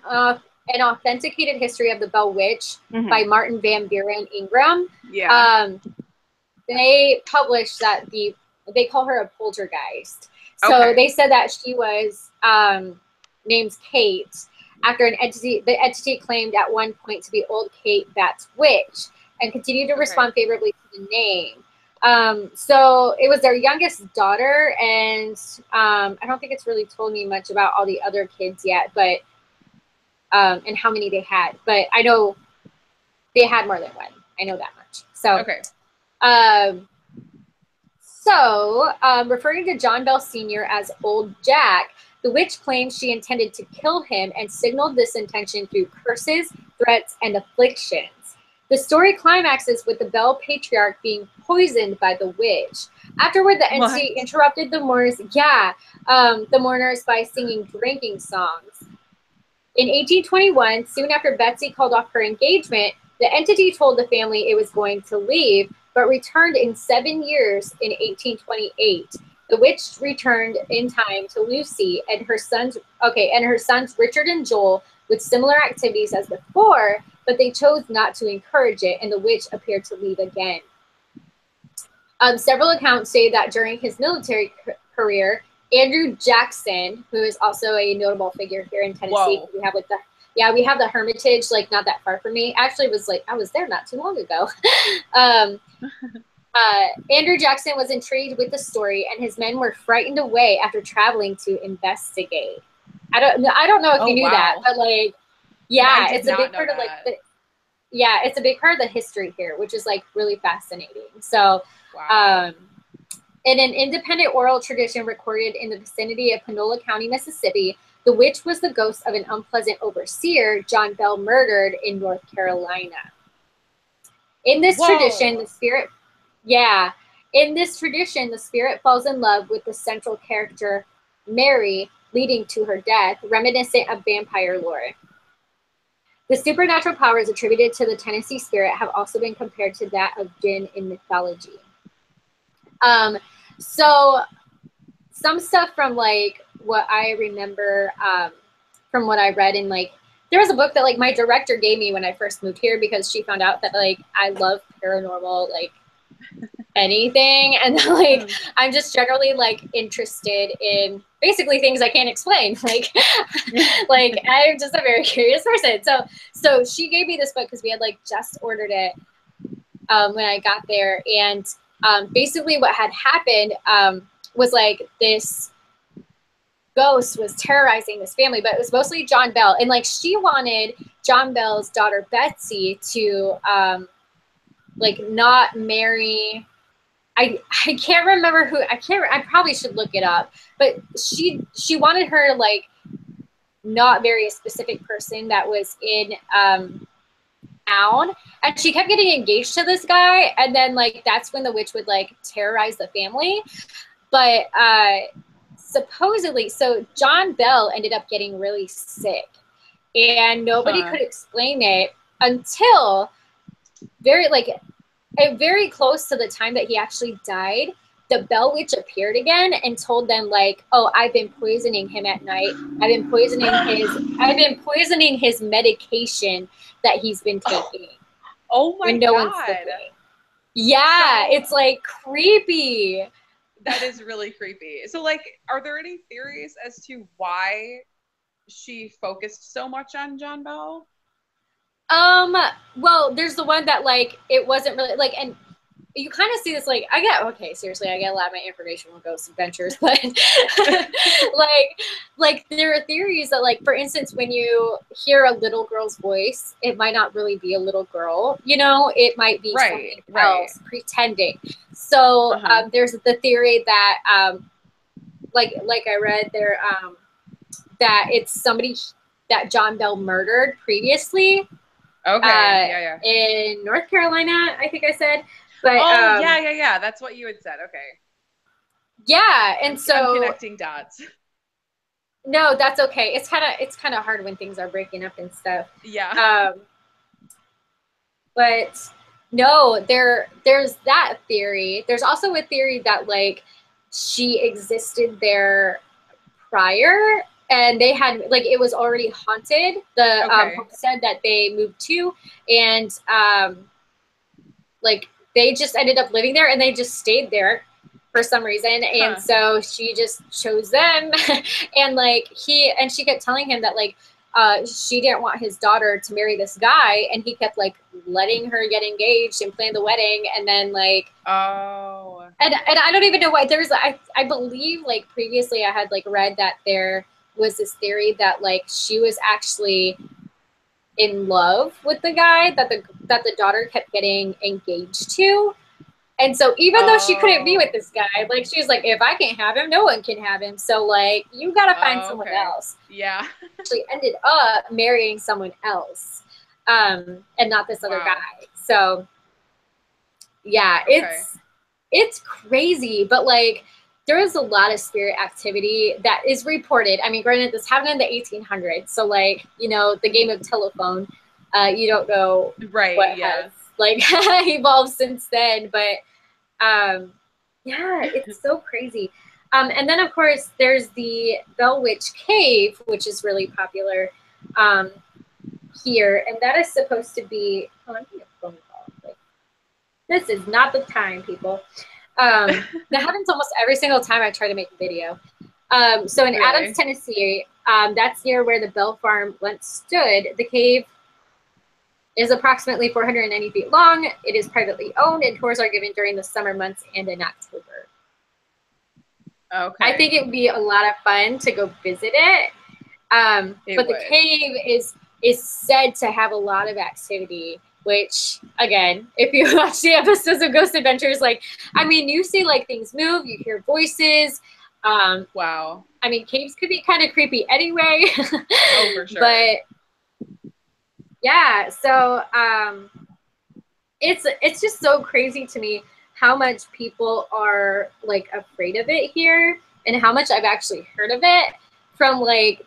authenticated history of the Bell Witch by Martin Van Buren Ingram, they published that they call her a poltergeist. So they said that she was named Kate after an entity. The entity claimed at one point to be old Kate Batts' witch, and continued to respond favorably to the name. So it was their youngest daughter, and I don't think it's really told me much about all the other kids yet, but and how many they had. But I know they had more than one. I know that much. So okay. Referring to John Bell Sr. as Old Jack, the witch claims she intended to kill him and signaled this intention through curses, threats, and afflictions. The story climaxes with the Bell patriarch being poisoned by the witch. Afterward, the entity interrupted the mourners. The mourners by singing drinking songs. In 1821, soon after Betsy called off her engagement, the entity told the family it was going to leave, but returned in 7 years in 1828. The witch returned in time to Lucy and her sons, Richard and Joel, with similar activities as before, but they chose not to encourage it, and the witch appeared to leave again. Several accounts say that during his military career, Andrew Jackson, who is also a notable figure here in Tennessee, we have the Hermitage, like not that far from me. Actually, I was there not too long ago. Andrew Jackson was intrigued with the story, and his men were frightened away after traveling to investigate. I don't know if you knew that, but like, yeah, it's a big part of like it's a big part of the history here, which is like really fascinating. So, in an independent oral tradition recorded in the vicinity of Panola County, Mississippi, the witch was the ghost of an unpleasant overseer John Bell murdered in North Carolina. In this tradition, the spirit falls in love with the central character, Mary, leading to her death, reminiscent of vampire lore. The supernatural powers attributed to the Tennessee spirit have also been compared to that of Jinn in mythology. So some stuff from like what I remember from what I read in like, there was a book that like my director gave me when I first moved here because she found out that like I love paranormal, like anything. And like, I'm just generally like interested in basically things I can't explain. Like, like I'm just a very curious person. So she gave me this book because we had like just ordered it when I got there. And basically what had happened was like this ghost was terrorizing this family, but it was mostly John Bell. And like, she wanted John Bell's daughter, Betsy, to like not marry, I can't remember who, I probably should look it up, but she wanted her to like not marry a specific person that was in town, and she kept getting engaged to this guy, and then like that's when the witch would like terrorize the family. But supposedly, so John Bell ended up getting really sick, and nobody could explain it until very close to the time that he actually died. The Bell Witch appeared again and told them like, "Oh, I've been poisoning him at night. I've been poisoning his medication that he's been taking." Oh my God. Yeah, it's like creepy. That is really creepy. So like, are there any theories as to why she focused so much on John Bell? Well, there's the one that like it wasn't really like, and you kind of see this like I get a lot of my information from Ghost Adventures, but like there are theories that like, for instance, when you hear a little girl's voice, it might not really be a little girl, you know, it might be something else pretending. So there's the theory that like I read there that it's somebody that John Bell murdered previously. In North Carolina, I think I said. But yeah. That's what you had said. Okay. Yeah, and I'm connecting dots. No, that's okay. It's kind of hard when things are breaking up and stuff. Yeah. But no, there's that theory. There's also a theory that like she existed there prior, and they had like it was already haunted. The homestead that they moved to, and like they just ended up living there, and they just stayed there for some reason. And so she just chose them. And like she kept telling him that like she didn't want his daughter to marry this guy, and he kept like letting her get engaged and plan the wedding, and then like and I don't even know why. There's I believe like previously I had like read that there was this theory that like she was actually in love with the guy that the daughter kept getting engaged to. And so even though she couldn't be with this guy, like she was like, if I can't have him, no one can have him. So like you gotta find someone else. Yeah. Actually ended up marrying someone else, and not this other guy. So yeah, it's crazy, but like there is a lot of spirit activity that is reported. I mean, granted, this happened in the 1800s, so like, you know, the game of telephone, you don't know what has like evolved since then, but yeah, it's so crazy. And then of course there's the Bell Witch Cave, which is really popular here, and that is supposed to be, oh, I'm getting a phone call. Like, this is not the time, people. That happens almost every single time I try to make a video. So in Adams, Tennessee, that's near where the Bell Farm once stood. The cave is approximately 490 feet long. It is privately owned, and tours are given during the summer months and in October. Okay. I think it would be a lot of fun to go visit it. But the cave is said to have a lot of activity, which, again, if you watch the episodes of Ghost Adventures, like, I mean, you see, like, things move, you hear voices. Wow. I mean, caves could be kind of creepy anyway. Oh, for sure. But, yeah, so it's just so crazy to me how much people are, like, afraid of it here and how much I've actually heard of it from, like,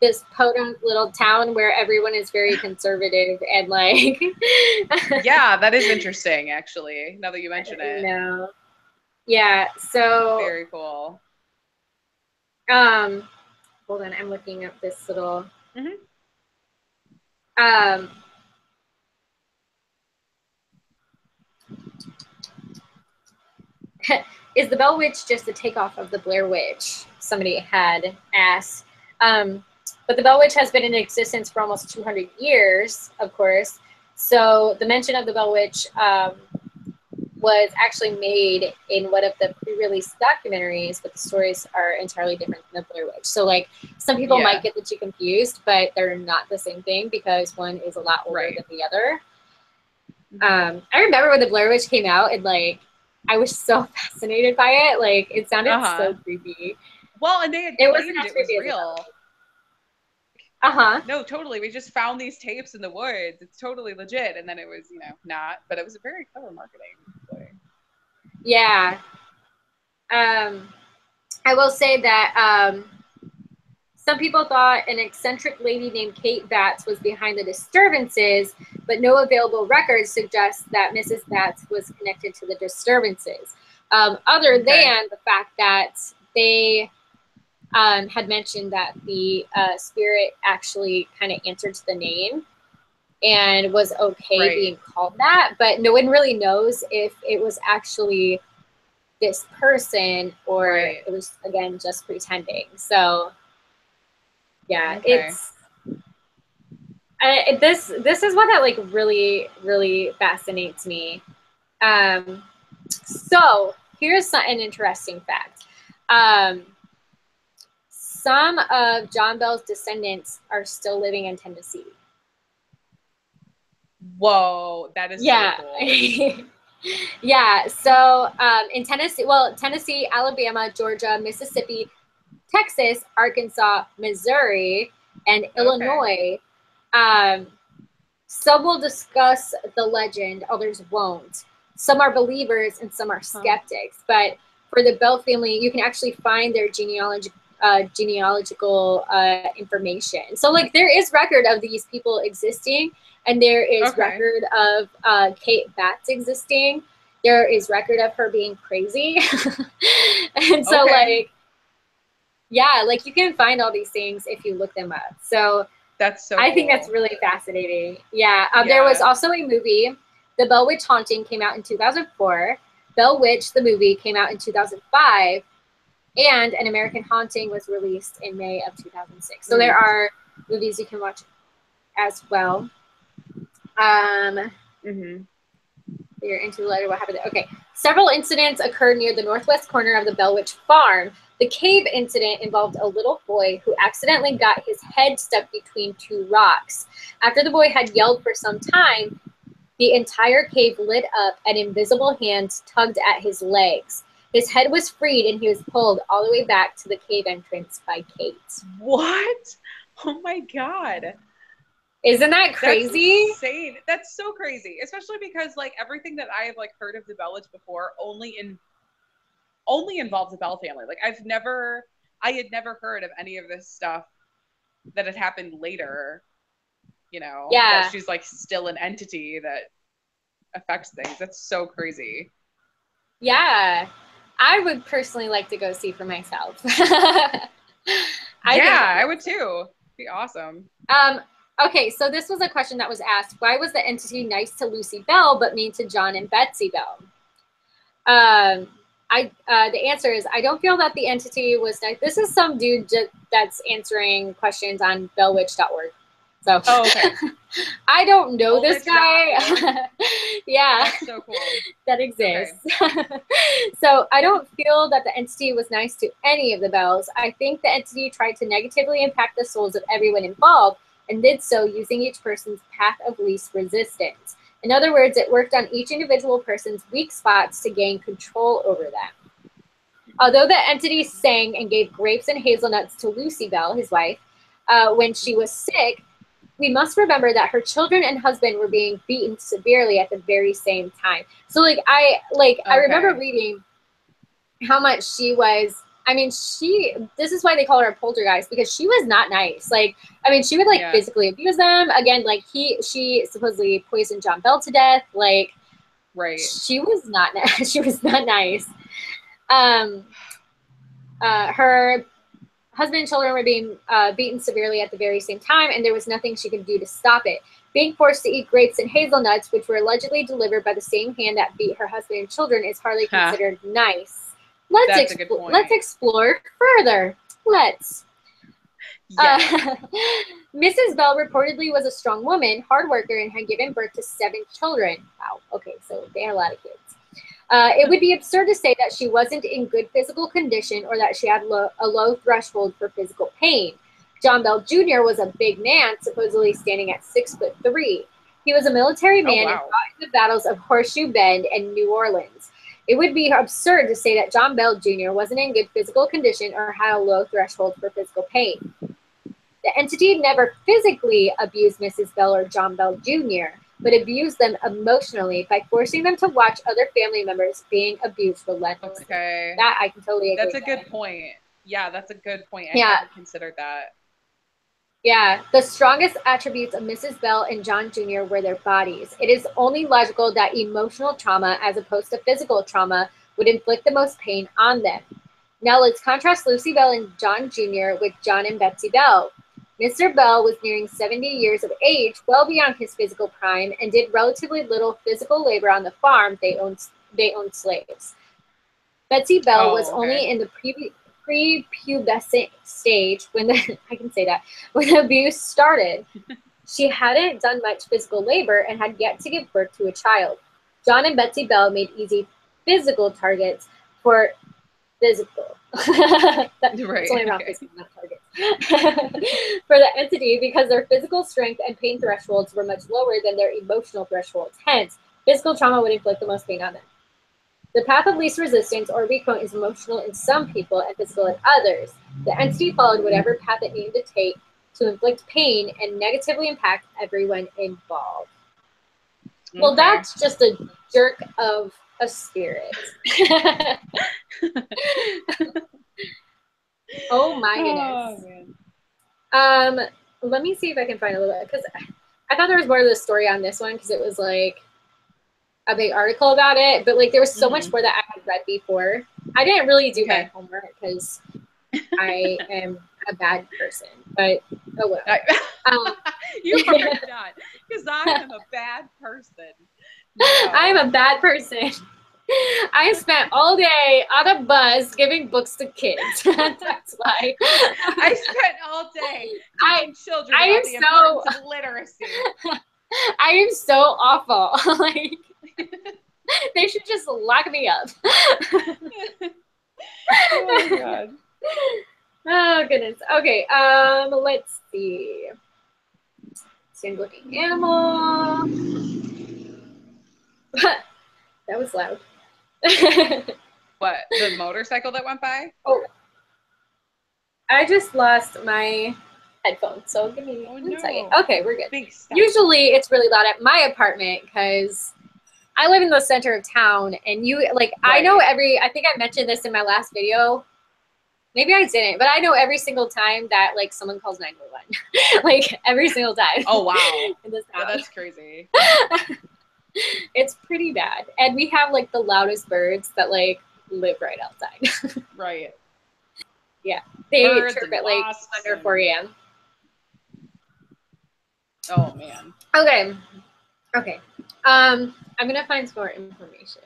this podunk little town where everyone is very conservative and like yeah, that is interesting actually, now that you mention it. No. Yeah, so very cool. Hold on, I'm looking up this little is the Bell Witch just a takeoff of the Blair Witch? Somebody had asked. But the Bell Witch has been in existence for almost 200 years, of course. So the mention of the Bell Witch was actually made in one of the pre-release documentaries, but the stories are entirely different than the Blair Witch. So like some people might get the two confused, but they're not the same thing because one is a lot older than the other. I remember when the Blair Witch came out and like I was so fascinated by it. Like it sounded so creepy. Well, and they had claimed it was real. No, totally. We just found these tapes in the woods. It's totally legit. And then it was, you know, not. But it was a very clever marketing play. Yeah. I will say that some people thought an eccentric lady named Kate Batts was behind the disturbances, but no available records suggest that Mrs. Batts was connected to the disturbances. Other than the fact that they had mentioned that the spirit actually kind of answered to the name and was okay being called that, but no one really knows if it was actually this person or it was, again, just pretending. So yeah, it's this is what that like really, really fascinates me. So here's an interesting fact. Some of John Bell's descendants are still living in Tennessee. Whoa, that is so cool. Yeah, so in Tennessee, Alabama, Georgia, Mississippi, Texas, Arkansas, Missouri, and Illinois. Some will discuss the legend, others won't. Some are believers and some are skeptics. But for the Bell family, you can actually find their genealogical information. So like there is record of these people existing, and there is record of Kate Batts existing. There is record of her being crazy. And so like, yeah, like you can find all these things if you look them up. So that's so I think that's really fascinating. Yeah. There was also a movie, The Bell Witch Haunting, came out in 2004. Bell Witch, the movie, came out in 2005. And An American Haunting was released in May of 2006. So there are movies you can watch as well. You're into the letter. What happened there? Okay. Several incidents occurred near the northwest corner of the Bell Witch farm. The cave incident involved a little boy who accidentally got his head stuck between two rocks. After the boy had yelled for some time, the entire cave lit up and invisible hands tugged at his legs. His head was freed and he was pulled all the way back to the cave entrance by Kate. What? Oh my God. Isn't that crazy? That's insane. That's so crazy, especially because like everything that I have like heard of the Bell Witch before only involves the Bell family. Like I had never heard of any of this stuff that had happened later. You know, that she's like still an entity that affects things. That's so crazy. Yeah, I would personally like to go see for myself. I would too. It'd be awesome. Okay, so this was a question that was asked. Why was the entity nice to Lucy Bell but mean to John and Betsy Bell? The answer is I don't feel that the entity was nice. This is some dude that's answering questions on bellwitch.org. So okay. I don't know this guy. Yeah. That's so cool. That exists. Okay. So I don't feel that the entity was nice to any of the Bells. I think the entity tried to negatively impact the souls of everyone involved and did so using each person's path of least resistance. In other words, it worked on each individual person's weak spots to gain control over them. Although the entity sang and gave grapes and hazelnuts to Lucy Bell, his wife, when she was sick, we must remember that her children and husband were being beaten severely at the very same time. So I remember reading how much she was, this is why they call her a poltergeist, because she was not nice. She would physically abuse them. Again, she supposedly poisoned John Bell to death. Right. She was not nice. Her husband and children were being beaten severely at the very same time, and there was nothing she could do to stop it. Being forced to eat grapes and hazelnuts, which were allegedly delivered by the same hand that beat her husband and children, is hardly considered nice. Let's explore further. Let's. Yeah. Mrs. Bell reportedly was a strong woman, hard worker, and had given birth to 7 children. Wow. Okay, so they had a lot of kids. It would be absurd to say that she wasn't in good physical condition or that she had a low threshold for physical pain. John Bell Jr. was a big man, supposedly standing at 6'3". He was a military man and fought in the battles of Horseshoe Bend and New Orleans. It would be absurd to say that John Bell Jr. wasn't in good physical condition or had a low threshold for physical pain. The entity never physically abused Mrs. Bell or John Bell Jr., but abused them emotionally by forcing them to watch other family members being abused relentlessly. Okay. That I can totally agree with. That's a good point. Yeah, that's a good point. I hadn't considered that. Yeah, the strongest attributes of Mrs. Bell and John Jr. were their bodies. It is only logical that emotional trauma, as opposed to physical trauma, would inflict the most pain on them. Now let's contrast Lucy Bell and John Jr. with John and Betsy Bell. Mr. Bell was nearing 70 years of age, well beyond his physical prime, and did relatively little physical labor on the farm. They owned slaves. Betsy Bell was only in the prepubescent stage when when the abuse started. She hadn't done much physical labor and had yet to give birth to a child. John and Betsy Bell made easy physical targets for physical. That's only around physical, not targets. For the entity, because their physical strength and pain thresholds were much lower than their emotional thresholds. Hence, physical trauma would inflict the most pain on them. The path of least resistance, or weak point, is emotional in some people and physical in others. The entity followed whatever path it needed to take to inflict pain and negatively impact everyone involved. Okay. Well, that's just a jerk of a spirit. Oh my goodness. Oh, man. Let me see if I can find a little bit, because I thought there was more to the story on this one, because it was like a big article about it, but there was so much more that I had read before. I didn't really do my homework because I am a bad person, but oh well. You are not, because I am a bad person. No. I am a bad person. I spent all day on a bus giving books to kids. That's why. I spent all day teaching children I about am the importance of literacy. I am so awful. Like, they should just lock me up. Oh my God. Oh goodness. Okay. Let's see. Same looking animal. That was loud. What? The motorcycle that went by? Oh, I just lost my headphones, so give me one second. Okay, we're good. Usually it's really loud at my apartment because I live in the center of town, and you like I know I think I mentioned this in my last video. Maybe I didn't, but I know every single time that like someone calls 911. Like every single time. Oh wow. Yeah, that's crazy. It's pretty bad. And we have like the loudest birds that like live right outside. Right. Yeah. They birds chirp at like under 4 a.m. Oh man. Okay. Okay. I'm gonna find some more information.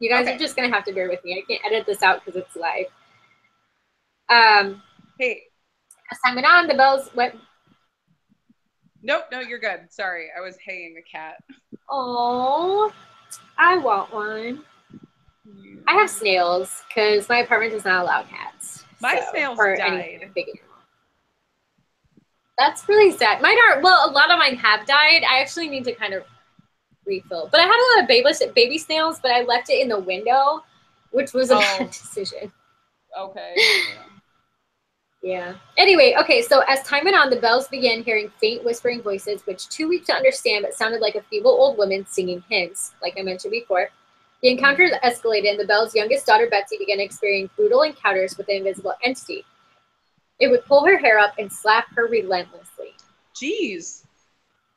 You guys are just gonna have to bear with me. I can't edit this out because it's live. Hey. Assignment on, the bells went. Nope, no, you're good. Sorry, I was haying a cat. Oh, I want one. Yeah. I have snails because my apartment does not allow cats. My snails died. That's really sad. Mine are, well, a lot of mine have died. I actually need to kind of refill. But I had a lot of baby snails, but I left it in the window, which was a bad decision. Okay. Yeah. Anyway, okay, so as time went on, the bells began hearing faint whispering voices, which too weak to understand, but sounded like a feeble old woman singing hymns, like I mentioned before. The encounters escalated, and the bell's youngest daughter, Betsy, began experiencing brutal encounters with the invisible entity. It would pull her hair up and slap her relentlessly. Jeez.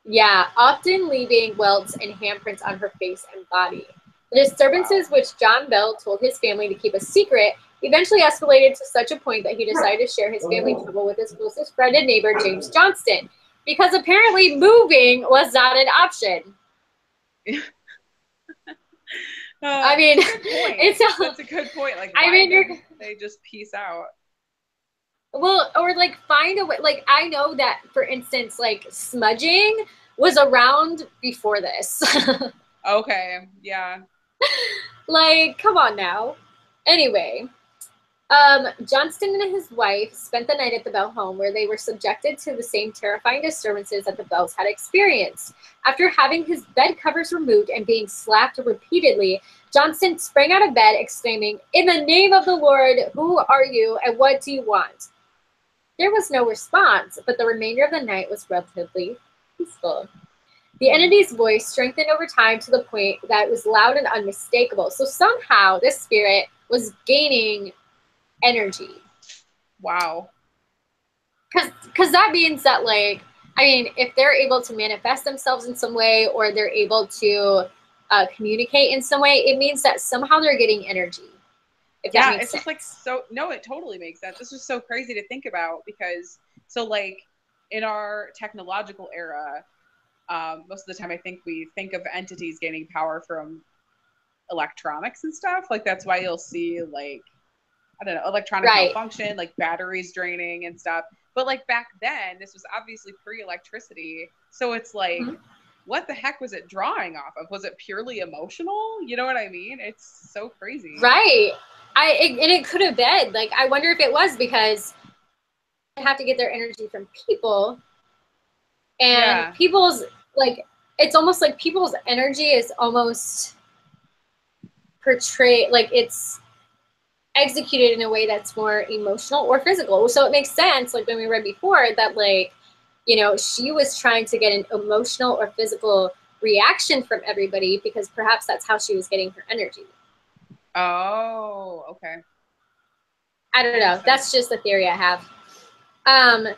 Yeah, often leaving welts and handprints on her face and body. The disturbances, which John Bell told his family to keep a secret, eventually escalated to such a point that he decided to share his family trouble with his closest friend and neighbor, James Johnston, because apparently moving was not an option. I mean, that's a good point. Like, I mean, they just peace out. Well, or like find a way. Like, I know that, for instance, like smudging was around before this. Okay, yeah. Like, come on now. Anyway, Johnston and his wife spent the night at the Bell home, where they were subjected to the same terrifying disturbances that the Bells had experienced. After having his bed covers removed and being slapped repeatedly, Johnston sprang out of bed, exclaiming, "In the name of the Lord, who are you and what do you want?" There was no response, but the remainder of the night was relatively peaceful. The entity's voice strengthened over time to the point that it was loud and unmistakable. So somehow this spirit was gaining energy. Wow. Because that means that, like, I mean, if they're able to manifest themselves in some way, or they're able to communicate in some way, it means that somehow they're getting energy. Yeah, it's just like, so, no, it totally makes sense. This is so crazy to think about, because, so like, in our technological era, most of the time I think we think of entities gaining power from electronics and stuff. Like, that's why you'll see, like, I don't know, electronic malfunction, like batteries draining and stuff. But like back then, this was obviously pre-electricity. So it's like, what the heck was it drawing off of? Was it purely emotional? You know what I mean? It's so crazy. Right. And it could have been. Like, I wonder if it was because they have to get their energy from people. And people's, like, it's almost like people's energy is almost portrayed, like it's executed in a way that's more emotional or physical. So it makes sense, like when we read before, that, like, you know, she was trying to get an emotional or physical reaction from everybody, because perhaps that's how she was getting her energy. Oh, okay. I don't know. That's just a theory I have. No,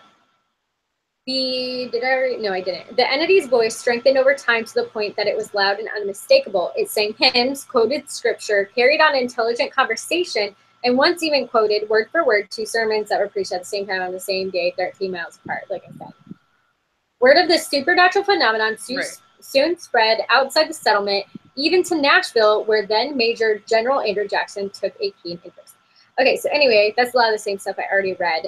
I didn't. The entity's voice strengthened over time to the point that it was loud and unmistakable. It sang hymns, quoted scripture, carried on intelligent conversation, and once even quoted word for word 2 sermons that were preached at the same time on the same day, 13 miles apart, like I said. Word of this supernatural phenomenon soon spread outside the settlement, even to Nashville, where then Major General Andrew Jackson took a keen interest. Okay, so anyway, that's a lot of the same stuff I already read.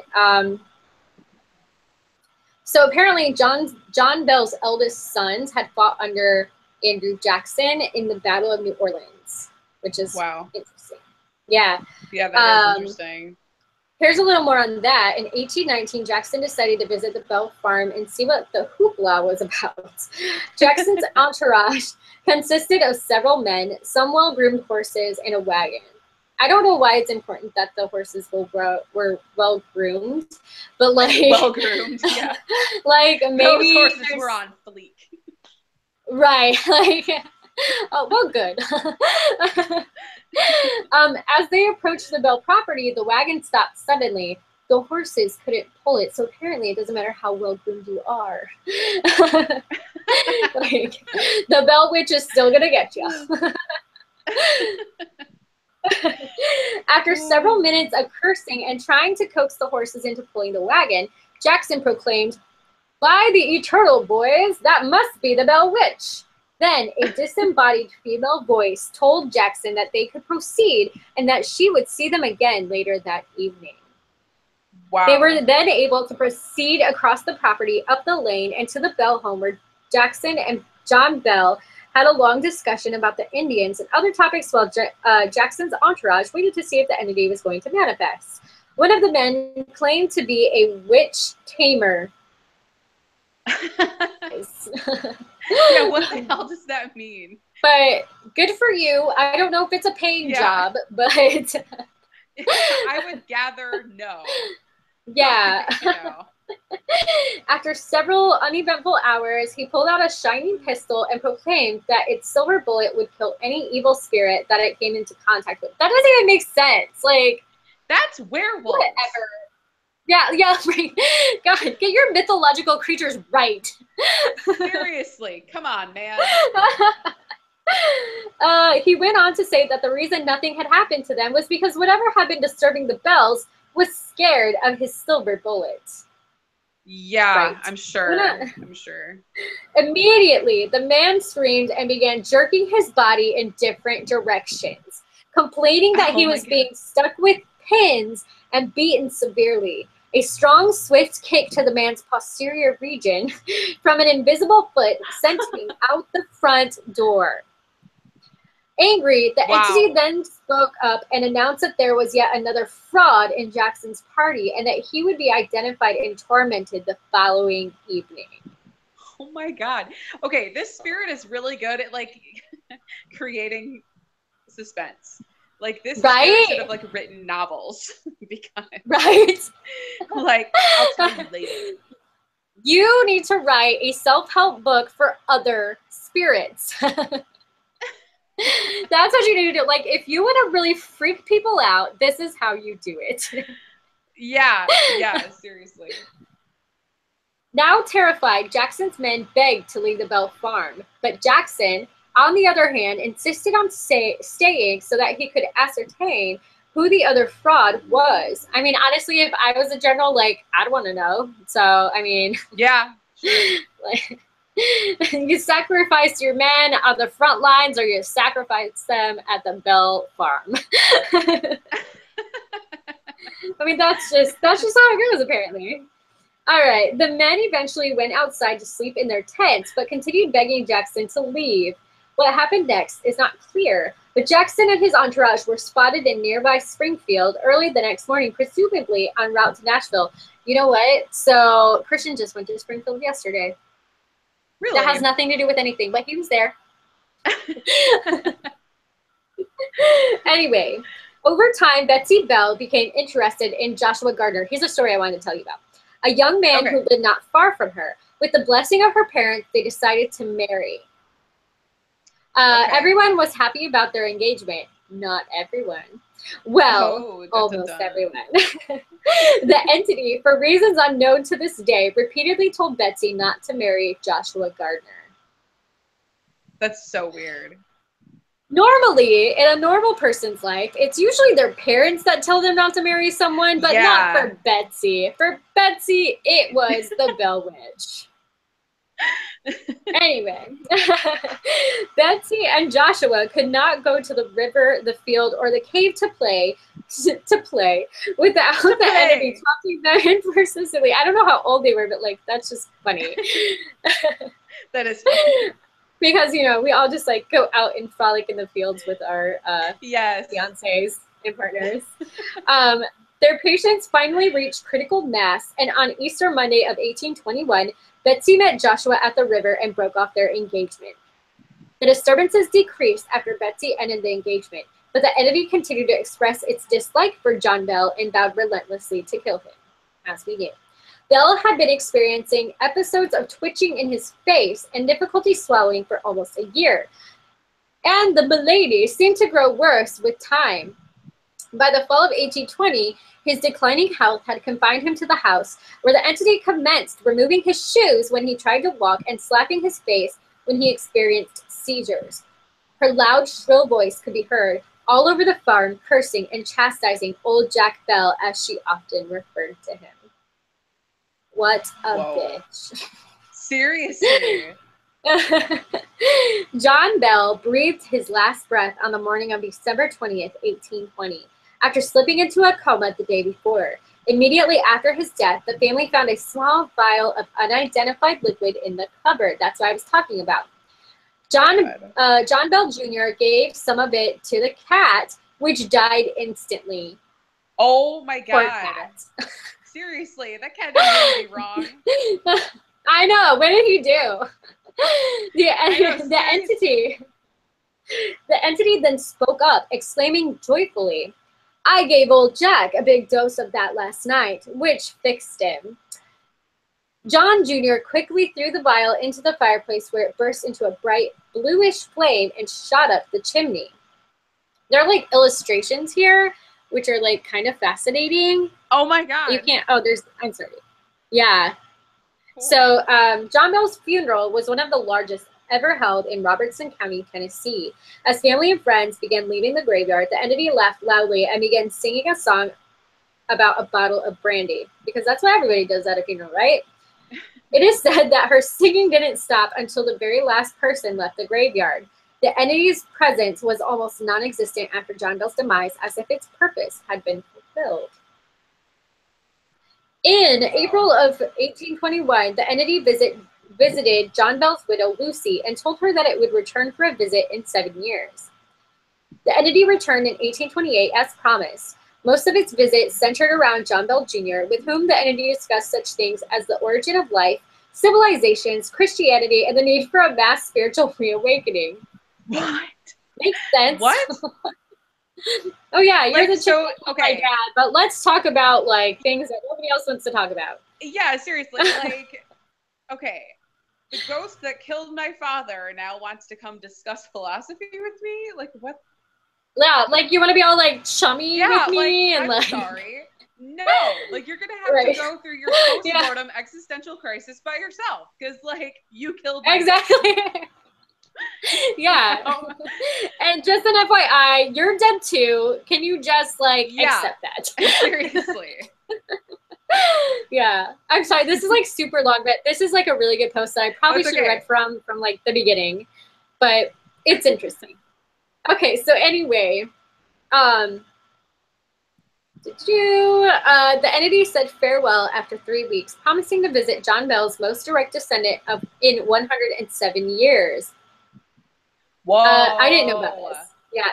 So apparently John Bell's eldest sons had fought under Andrew Jackson in the Battle of New Orleans, which is interesting. Yeah. Yeah, that is interesting. Here's a little more on that. In 1819, Jackson decided to visit the Bell farm and see what the hoopla was about. Jackson's entourage consisted of several men, some well-groomed horses, and a wagon. I don't know why it's important that the horses were well-groomed, but like... Well-groomed, yeah. Like, maybe... Those horses were on fleek. Right, like... Oh, well, good. As they approached the Bell property, the wagon stopped suddenly. The horses couldn't pull it, so apparently it doesn't matter how well-groomed you are. Like, the Bell Witch is still gonna get you. After several minutes of cursing and trying to coax the horses into pulling the wagon, Jackson proclaimed, "By the eternal, boys, that must be the Bell Witch." Then a disembodied female voice told Jackson that they could proceed and that she would see them again later that evening. Wow. They were then able to proceed across the property, up the lane, and to the Bell home, where Jackson and John Bell had a long discussion about the Indians and other topics while Jackson's entourage waited to see if the entity was going to manifest. One of the men claimed to be a witch tamer. Yeah, what the hell does that mean? But good for you. I don't know if it's a paying job, but I would gather no. Yeah. No. After several uneventful hours, he pulled out a shining pistol and proclaimed that its silver bullet would kill any evil spirit that it came into contact with. That doesn't even make sense. Like, that's werewolves. Whatever. Yeah, right. God, get your mythological creatures right. Seriously, come on, man. He went on to say that the reason nothing had happened to them was because whatever had been disturbing the Bells was scared of his silver bullets. Yeah, right. I'm sure. I'm sure. Immediately, the man screamed and began jerking his body in different directions, complaining that he was being stuck with pins and beaten severely. A strong, swift kick to the man's posterior region from an invisible foot sent him out the front door. Angry, the entity then spoke up and announced that there was yet another fraud in Jackson's party and that he would be identified and tormented the following evening. Oh my God. Okay, this spirit is really good at like creating suspense. Like this spirit should have like written novels because like I'll tell you later. You need to write a self-help book for other spirits. That's what you need to do. Like, if you want to really freak people out, this is how you do it. Yeah, seriously. Now terrified, Jackson's men begged to leave the Bell farm, but Jackson, on the other hand, insisted on staying so that he could ascertain who the other fraud was. I mean, honestly, if I was a general, like, I'd want to know. So, I mean, yeah, sure. Like, you sacrifice your men on the front lines, or you sacrifice them at the Bell farm. I mean, that's just how it goes, apparently. All right, the men eventually went outside to sleep in their tents, but continued begging Jackson to leave. What happened next is not clear, but Jackson and his entourage were spotted in nearby Springfield early the next morning, presumably en route to Nashville. You know what? So Christian just went to Springfield yesterday. Really? That has nothing to do with anything, but he was there. Anyway, over time, Betsy Bell became interested in Joshua Gardner. Here's a story I wanted to tell you about. A young man who lived not far from her. With the blessing of her parents, they decided to marry. Everyone was happy about their engagement. Not everyone. Well, almost everyone. The entity, for reasons unknown to this day, repeatedly told Betsy not to marry Joshua Gardner. That's so weird. Normally, in a normal person's life, it's usually their parents that tell them not to marry someone, but not for Betsy. For Betsy, it was the Bell Witch. Anyway, Betsy and Joshua could not go to the river, the field, or the cave to play without the enemy taunting them persistently. I don't know how old they were, but like that's just funny. That is funny. Because we all just like go out and frolic in the fields with our yes. fiancés and partners. Their patience finally reached critical mass, and on Easter Monday of 1821, Betsy met Joshua at the river and broke off their engagement. The disturbances decreased after Betsy ended the engagement, but the entity continued to express its dislike for John Bell and vowed relentlessly to kill him, as we knew. Bell had been experiencing episodes of twitching in his face and difficulty swallowing for almost a year, and the malady seemed to grow worse with time. By the fall of 1820, his declining health had confined him to the house, where the entity commenced removing his shoes when he tried to walk and slapping his face when he experienced seizures. Her loud, shrill voice could be heard all over the farm, cursing and chastising old Jack Bell, as she often referred to him. What a bitch. Seriously. John Bell breathed his last breath on the morning of December 20th, 1820, after slipping into a coma the day before. Immediately after his death, the family found a small vial of unidentified liquid in the cupboard. That's what I was talking about. John Bell Jr. gave some of it to the cat, which died instantly. Oh my God. Seriously, that cat didn't do anything wrong. I know. What did he do? The entity then spoke up, exclaiming joyfully, "I gave old Jack a big dose of that last night, which fixed him." John Jr. quickly threw the vial into the fireplace, where it burst into a bright bluish flame and shot up the chimney. There are like illustrations here, which are like kind of fascinating. Oh my God. You can't, I'm sorry. Yeah. Cool. So John Bell's funeral was one of the largest ever held in Robertson County, Tennessee. As family and friends began leaving the graveyard, the entity laughed loudly and began singing a song about a bottle of brandy, because that's what everybody does at a funeral, right? It is said that her singing didn't stop until the very last person left the graveyard. The entity's presence was almost non-existent after John Bell's demise, as if its purpose had been fulfilled. In April of 1821, the entity visited John Bell's widow, Lucy, and told her that it would return for a visit in 7 years. The entity returned in 1828 as promised. Most of its visits centered around John Bell Jr., with whom the entity discussed such things as the origin of life, civilizations, Christianity, and the need for a mass spiritual reawakening. What? Makes sense. What? Oh yeah, you're like, the chick okay. My dad, but let's talk about like things that nobody else wants to talk about. Yeah, seriously, like, okay, the ghost that killed my father now wants to come discuss philosophy with me? Like, what? Yeah, like you want to be all like chummy with me, like, and I'm like, sorry. No, like you're gonna have to go through your post-mortem existential crisis by yourself, because like you killed my exactly. Yeah. And just an FYI, you're dead too. Can you just like accept that? Seriously. Yeah. I'm sorry, this is like super long, but this is like a really good post that I probably should have read from like the beginning, but it's interesting. Okay, so anyway, the entity said farewell after 3 weeks, promising to visit John Bell's most direct descendant in 107 years. Whoa! I didn't know about this. Yeah,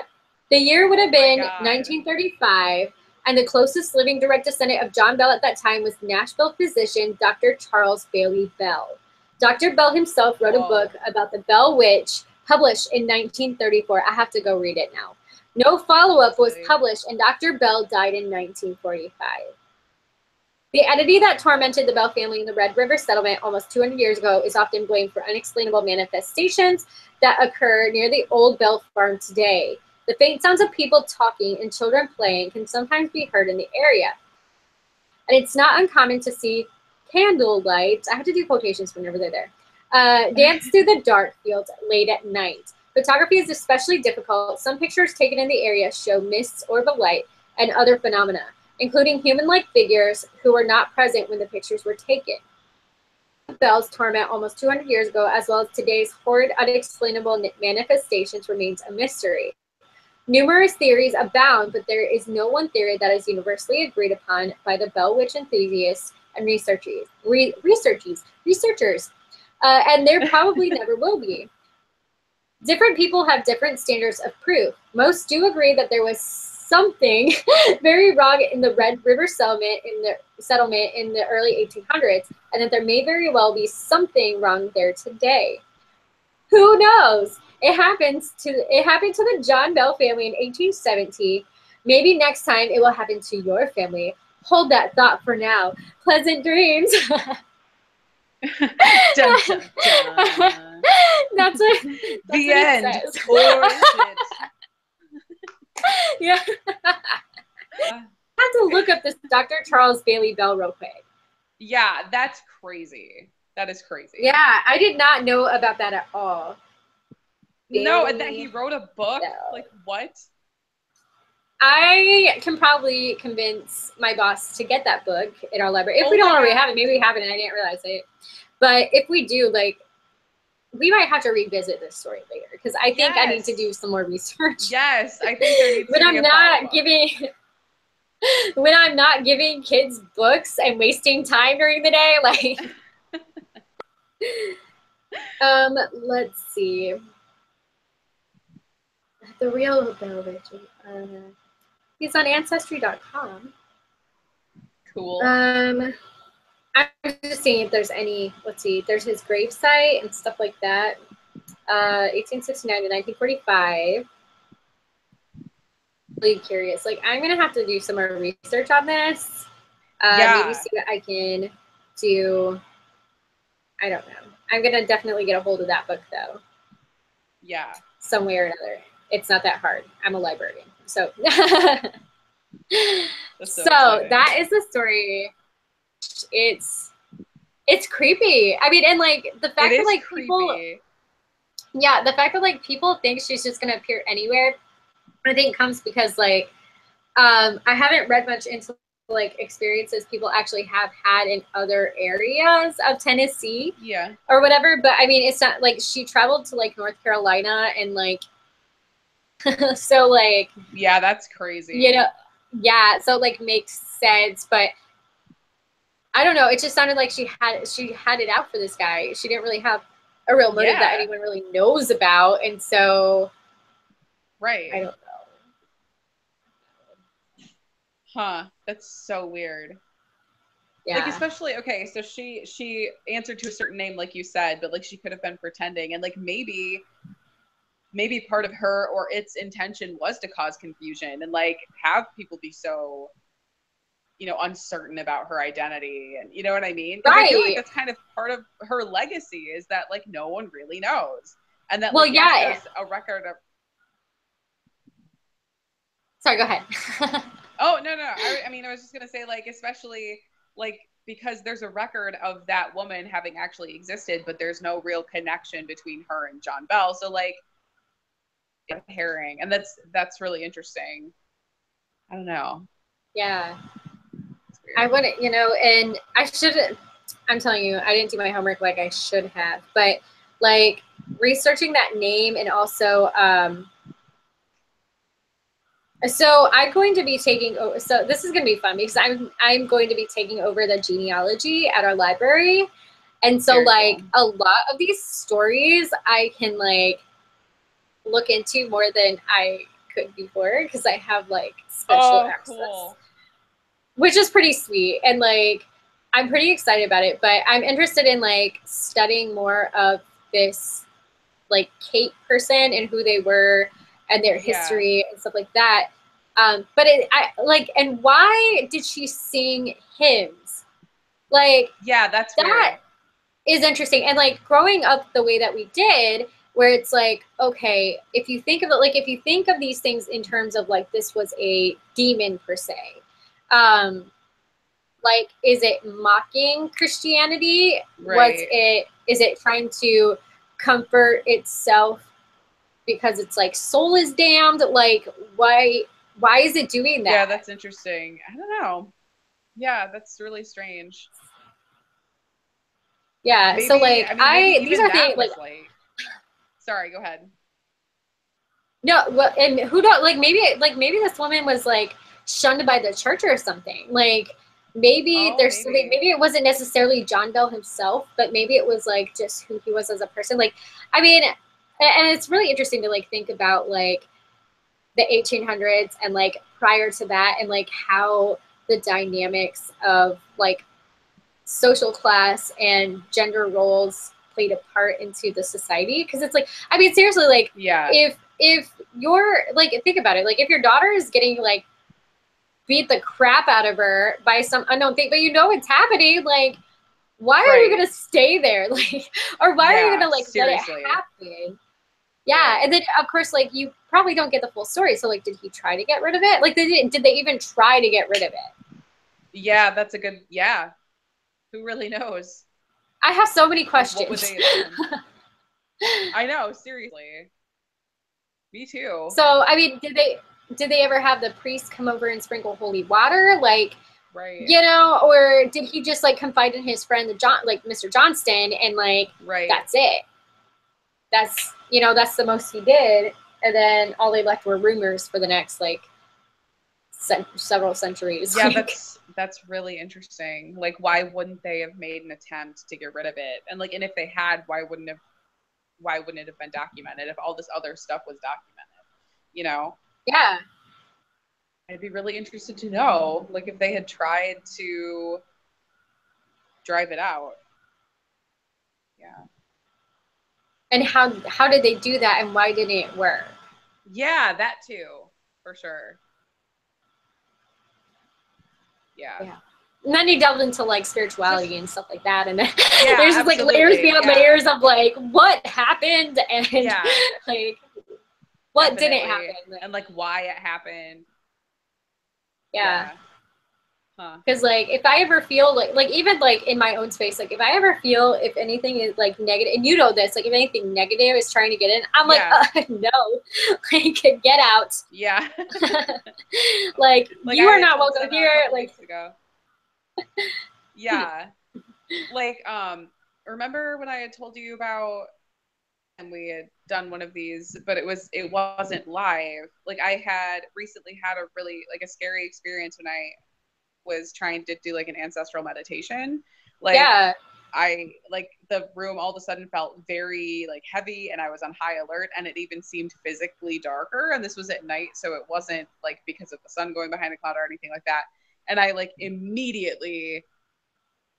the year would have been 1935, and the closest living direct descendant of John Bell at that time was Nashville physician Dr. Charles Bailey Bell. Dr. Bell himself wrote a book about the Bell Witch, published in 1934. I have to go read it now. No follow-up was published, and Dr. Bell died in 1945. The entity that tormented the Bell family in the Red River settlement almost 200 years ago is often blamed for unexplainable manifestations that occur near the old Bell farm today. The faint sounds of people talking and children playing can sometimes be heard in the area. And it's not uncommon to see candlelight, I have to do quotations whenever they're there, dance through the dark fields late at night. Photography is especially difficult. Some pictures taken in the area show mists, orb of light, and other phenomena, including human-like figures who were not present when the pictures were taken. Bell's torment almost 200 years ago, as well as today's horrid, unexplainable manifestations, remains a mystery. Numerous theories abound, but there is no one theory that is universally agreed upon by the Bell Witch enthusiasts and researchers. And there probably never will be. Different people have different standards of proof. Most do agree that there was something very wrong in the Red River settlement in the early 1800s, and that there may very well be something wrong there today. Who knows? It happened to the John Bell family in 1870. Maybe next time it will happen to your family. Hold that thought for now. Pleasant dreams. Dun, dun, dun. That's what The it end. says. Or is it? Yeah. I have to look up this Dr. Charles Bailey Bell real quick. Yeah, that's crazy. That is crazy. Yeah, I did not know about that at all. No, and that he wrote a book? Bell. Like, what? I can probably convince my boss to get that book in our library. If we don't already have it, maybe we have it and I didn't realize it. But if we do, like, we might have to revisit this story later because I think I need to do some more research. Yes, I think there needs to be when I'm not giving kids books and wasting time during the day, like let's see. The real Bell Witch. He's on Ancestry.com. Cool. I'm just seeing if there's any, let's see, there's his gravesite and stuff like that. 1869 to 1945. Really curious. Like, I'm going to have to do some more research on this. Maybe see what I can do. I don't know. I'm going to definitely get a hold of that book, though. Yeah. Some way or another. It's not that hard. I'm a librarian. So, so that is the story. It's creepy. I mean, and like the fact that like creepy. The fact that like people think she's just gonna appear anywhere, I think comes because like I haven't read much into like experiences people actually have had in other areas of Tennessee, or whatever. But I mean, it's not like she traveled to like North Carolina and like so like that's crazy. You know, so like makes sense, but I don't know. It just sounded like she had it out for this guy. She didn't really have a real motive that anyone really knows about, and so I don't know. Huh? That's so weird. Yeah. Like especially so she answered to a certain name, like you said, but like she could have been pretending, and like maybe part of her or its intention was to cause confusion and like have people be so, uncertain about her identity, and you know what I mean? I feel like that's kind of part of her legacy is that like no one really knows, and that there's a record of. Sorry, go ahead. Oh no! I mean, I was just gonna say like, especially like because there's a record of that woman having actually existed, but there's no real connection between her and John Bell. So like, herring, and that's really interesting. I don't know. Yeah. I wouldn't, and I shouldn't. I'm telling you, I didn't do my homework like I should have. But like researching that name and also, so I'm going to be taking over. So this is going to be fun because I'm going to be taking over the genealogy at our library, and so like a lot of these stories I can like look into more than I could before because I have like special access. Cool. Which is pretty sweet. And like, I'm pretty excited about it, but I'm interested in like studying more of this like Kate person and who they were and their history and stuff like that. But and why did she sing hymns? Like, that's that weird. Is interesting. And like growing up the way that we did, where it's like, okay, if you think of these things in terms of like, this was a demon per se, like, is it mocking Christianity? Is it trying to comfort itself because it's like soul is damned? Like, why is it doing that? Yeah, that's interesting. I don't know. Yeah, that's really strange. Yeah. Maybe, So like maybe these even are that things like, was like, sorry, go ahead. no, well, and who don't maybe this woman was like shunned by the church or something. Like maybe Oh, there's something, maybe. maybe it wasn't necessarily John Bell himself, but maybe it was like just who he was as a person. Like, I mean, and it's really interesting to like think about like the 1800s and like prior to that and like how the dynamics of like social class and gender roles played a part into the society. Because it's like, I mean, seriously, like Yeah. if you're like, think about it, like if your daughter is getting like beat the crap out of her by some unknown thing, but you know it's happening, like why are you gonna stay there? Like, or why are you gonna like seriously. let it happen? Yeah, and then of course, like you probably don't get the full story. So like, did he try to get rid of it? Like, did they even try to get rid of it? Yeah, that's a good. Yeah, who really knows? I have so many questions. Like, what would they have done? I know, seriously. Me too. So I mean, did they ever have the priest come over and sprinkle holy water? Like, right. You know, or did he just like confide in his friend, Mr. Johnston, and like that's it? That's, you know, that's the most he did, and then all they left were rumors for the next like several centuries. Yeah, like, that's really interesting. Like, why wouldn't they have made an attempt to get rid of it? And like, and if they had, why wouldn't it have been documented if all this other stuff was documented? You know? Yeah. I'd be really interested to know, like, if they had tried to drive it out. Yeah. And how did they do that, and why didn't it work? Yeah, that too, for sure. Yeah. And then he delved into like spirituality and stuff like that, and then yeah, there's just like layers beyond layers of like what happened and like what didn't happen, and like why it happened. Yeah. Because like if I ever feel like even like in my own space, like if I ever feel if anything is like negative, and you know this, like if anything negative is trying to get in, I'm like no, like get out. Yeah. like you are not welcome here. Like yeah. Like remember when I had told you about, and we had done one of these, but it wasn't live. Like I had recently had a really like a scary experience when I was trying to do like an ancestral meditation. Like I like the room all of a sudden felt very like heavy, and I was on high alert, and it even seemed physically darker, and this was at night, so it wasn't like because of the sun going behind a cloud or anything like that. And I like immediately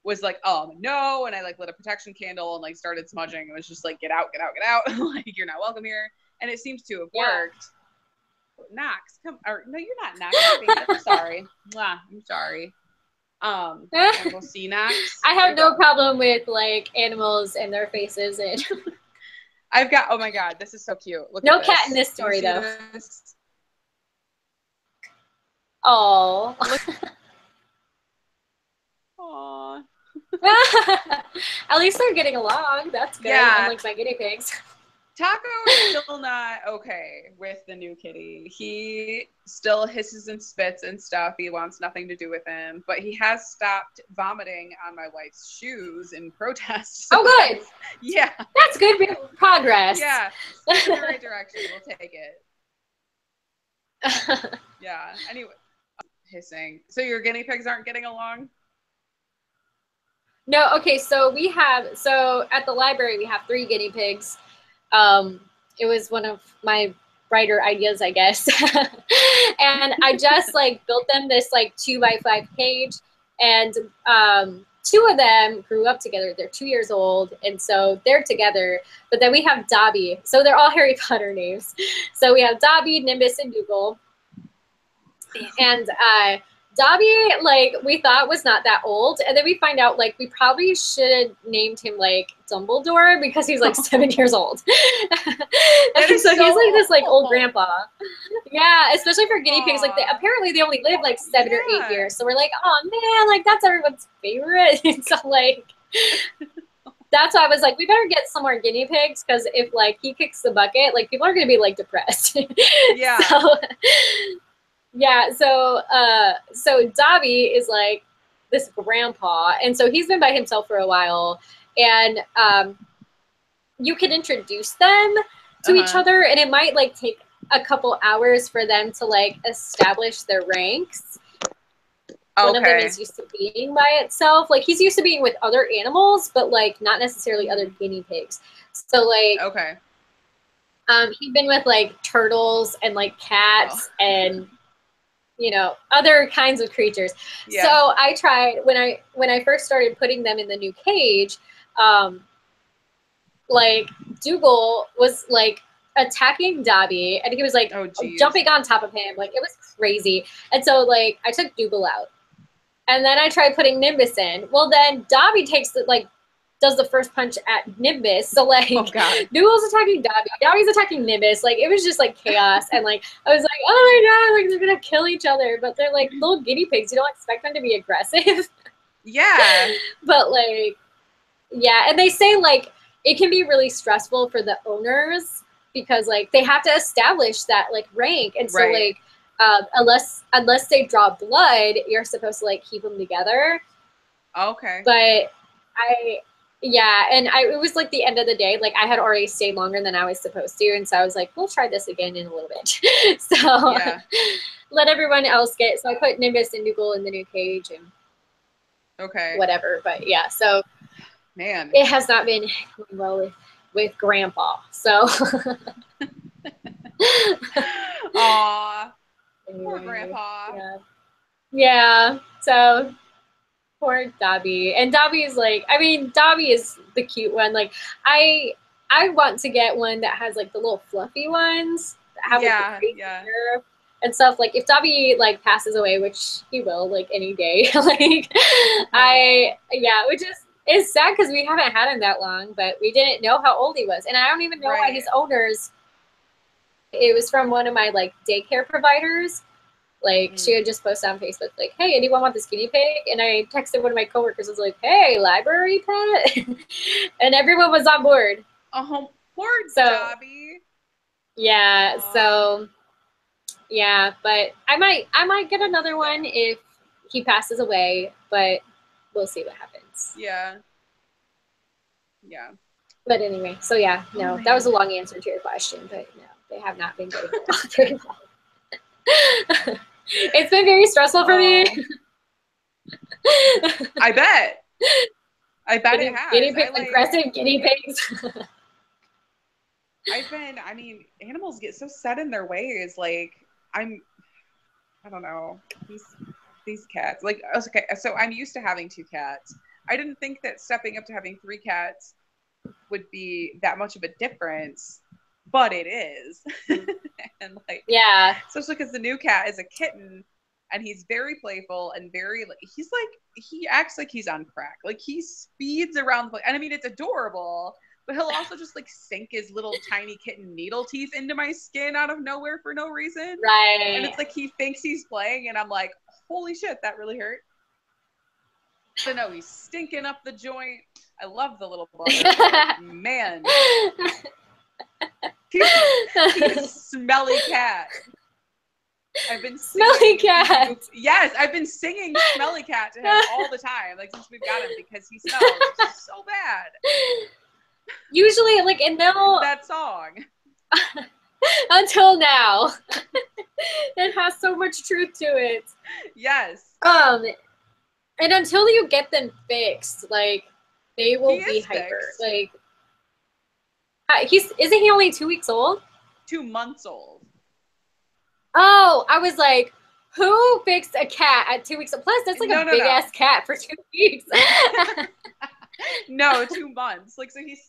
was like, oh no, and I like lit a protection candle and like started smudging. It was just like, get out, get out, get out. Like, you're not welcome here. And it seems to have worked. Knox, come, or no, you're not Knox. I'm sorry. Mwah, I'm sorry. We'll see Knox. I have no problem with like animals and their faces, and I've got, oh my god, this is so cute. Look no at cat in this story though. Oh. Aww. At least they're getting along. That's good. Yeah. Unlike my guinea pigs. Taco is still not okay with the new kitty. He still hisses and spits and stuff. He wants nothing to do with him, but he has stopped vomiting on my wife's shoes in protest. So good. Yeah. That's good progress. Yeah. It's in the right direction. We'll take it. Yeah. Anyway, hissing. So your guinea pigs aren't getting along? No. Okay. So at the library, we have 3 guinea pigs. It was one of my brighter ideas, I guess. And I just like built them this like 2x5 cage, and 2 of them grew up together. They're 2 years old, and so they're together. But then we have Dobby. So they're all Harry Potter names. So we have Dobby, Nimbus, and Dougal. And Dobby, like, we thought was not that old. And then we find out, like, we probably should have named him, like, Dumbledore, because he's, like, 7 years old. And so he's, like, this, like, old grandpa. Yeah, especially for guinea pigs. Like, apparently they only live, like, 7 or 8 years. So we're like, oh, man, like, that's everyone's favorite. And so, like, that's why I was like, we better get some more guinea pigs, because if, like, he kicks the bucket, like, people are going to be, like, depressed. Yeah. Yeah, so Dobby is like this grandpa, and so he's been by himself for a while, and you can introduce them to each other, and it might like take a couple hours for them to like establish their ranks. One of them is used to being by itself. Like he's used to being with other animals, but like not necessarily other guinea pigs. So like he'd been with like turtles and like cats and you know other kinds of creatures. So I tried when I first started putting them in the new cage, like Dougal was like attacking Dobby and he was like jumping on top of him. Like it was crazy. And so like I took Dougal out. And then I tried putting Nimbus in. Well, then Dobby takes the, like, does the first punch at Nimbus. So, like, Dougal's attacking Dobby. Dobby's attacking Nimbus. Like, it was just, like, chaos. And, like, I was like, oh, my God, like, they're going to kill each other. But they're, like, little guinea pigs. You don't expect them to be aggressive. Yeah. But, like, yeah. And they say, like, it can be really stressful for the owners because, like, they have to establish that, like, rank. And so, like, unless they draw blood, you're supposed to like keep them together. Okay. But it was like the end of the day. Like I had already stayed longer than I was supposed to, and so I was like, we'll try this again in a little bit. So let everyone else get. So I put Nimbus and Dougal in the new cage and whatever. But yeah, so man, it has not been going well with Grandpa. So. Aw. Anyway, poor Grandpa. Yeah. So poor Dobby. And Dobby is like, I mean, Dobby is the cute one. Like I want to get one that has like the little fluffy ones that have like the crazy hair and stuff. Like if Dobby like passes away, which he will like any day, like which is sad because we haven't had him that long, but we didn't know how old he was. And I don't even know why his owners. It was from one of my like daycare providers. Like she had just posted on Facebook like, hey, anyone want this guinea pig? And I texted one of my coworkers, I was like, hey, library pet? And everyone was on board. Oh, poor Dobby. Yeah, so yeah, but I might get another one if he passes away, but we'll see what happens. Yeah. But anyway, so yeah, no, that was a long answer to your question, but no. They have not been getting along very well. It's been very stressful for me. I bet it has. Aggressive guinea pigs. I mean, animals get so set in their ways. Like, I don't know. These cats. Like, okay, so I'm used to having 2 cats. I didn't think that stepping up to having 3 cats would be that much of a difference. But it is. And like, especially because the new cat is a kitten and he's very playful and very, he acts like he's on crack. Like he speeds around. And I mean, it's adorable, but he'll also just like sink his little tiny kitten needle teeth into my skin out of nowhere for no reason. Right. And it's like, he thinks he's playing and I'm like, holy shit, that really hurt. So no, he's stinking up the joint. I love the little brother. Man. He's a smelly cat. I've been smelly cat. Yes, I've been singing "Smelly Cat" to him all the time, like since we've got him, because he smells so bad. Usually, like, and they'll that song. Until now, it has so much truth to it. Yes. And until you get them fixed, like, they will be hyper. Fixed. Like. Isn't he only 2 weeks old? 2 months old. Oh, I was like, who fixed a cat at 2 weeks? Plus, that's like a big ass cat for 2 weeks. No, 2 months. Like, so he's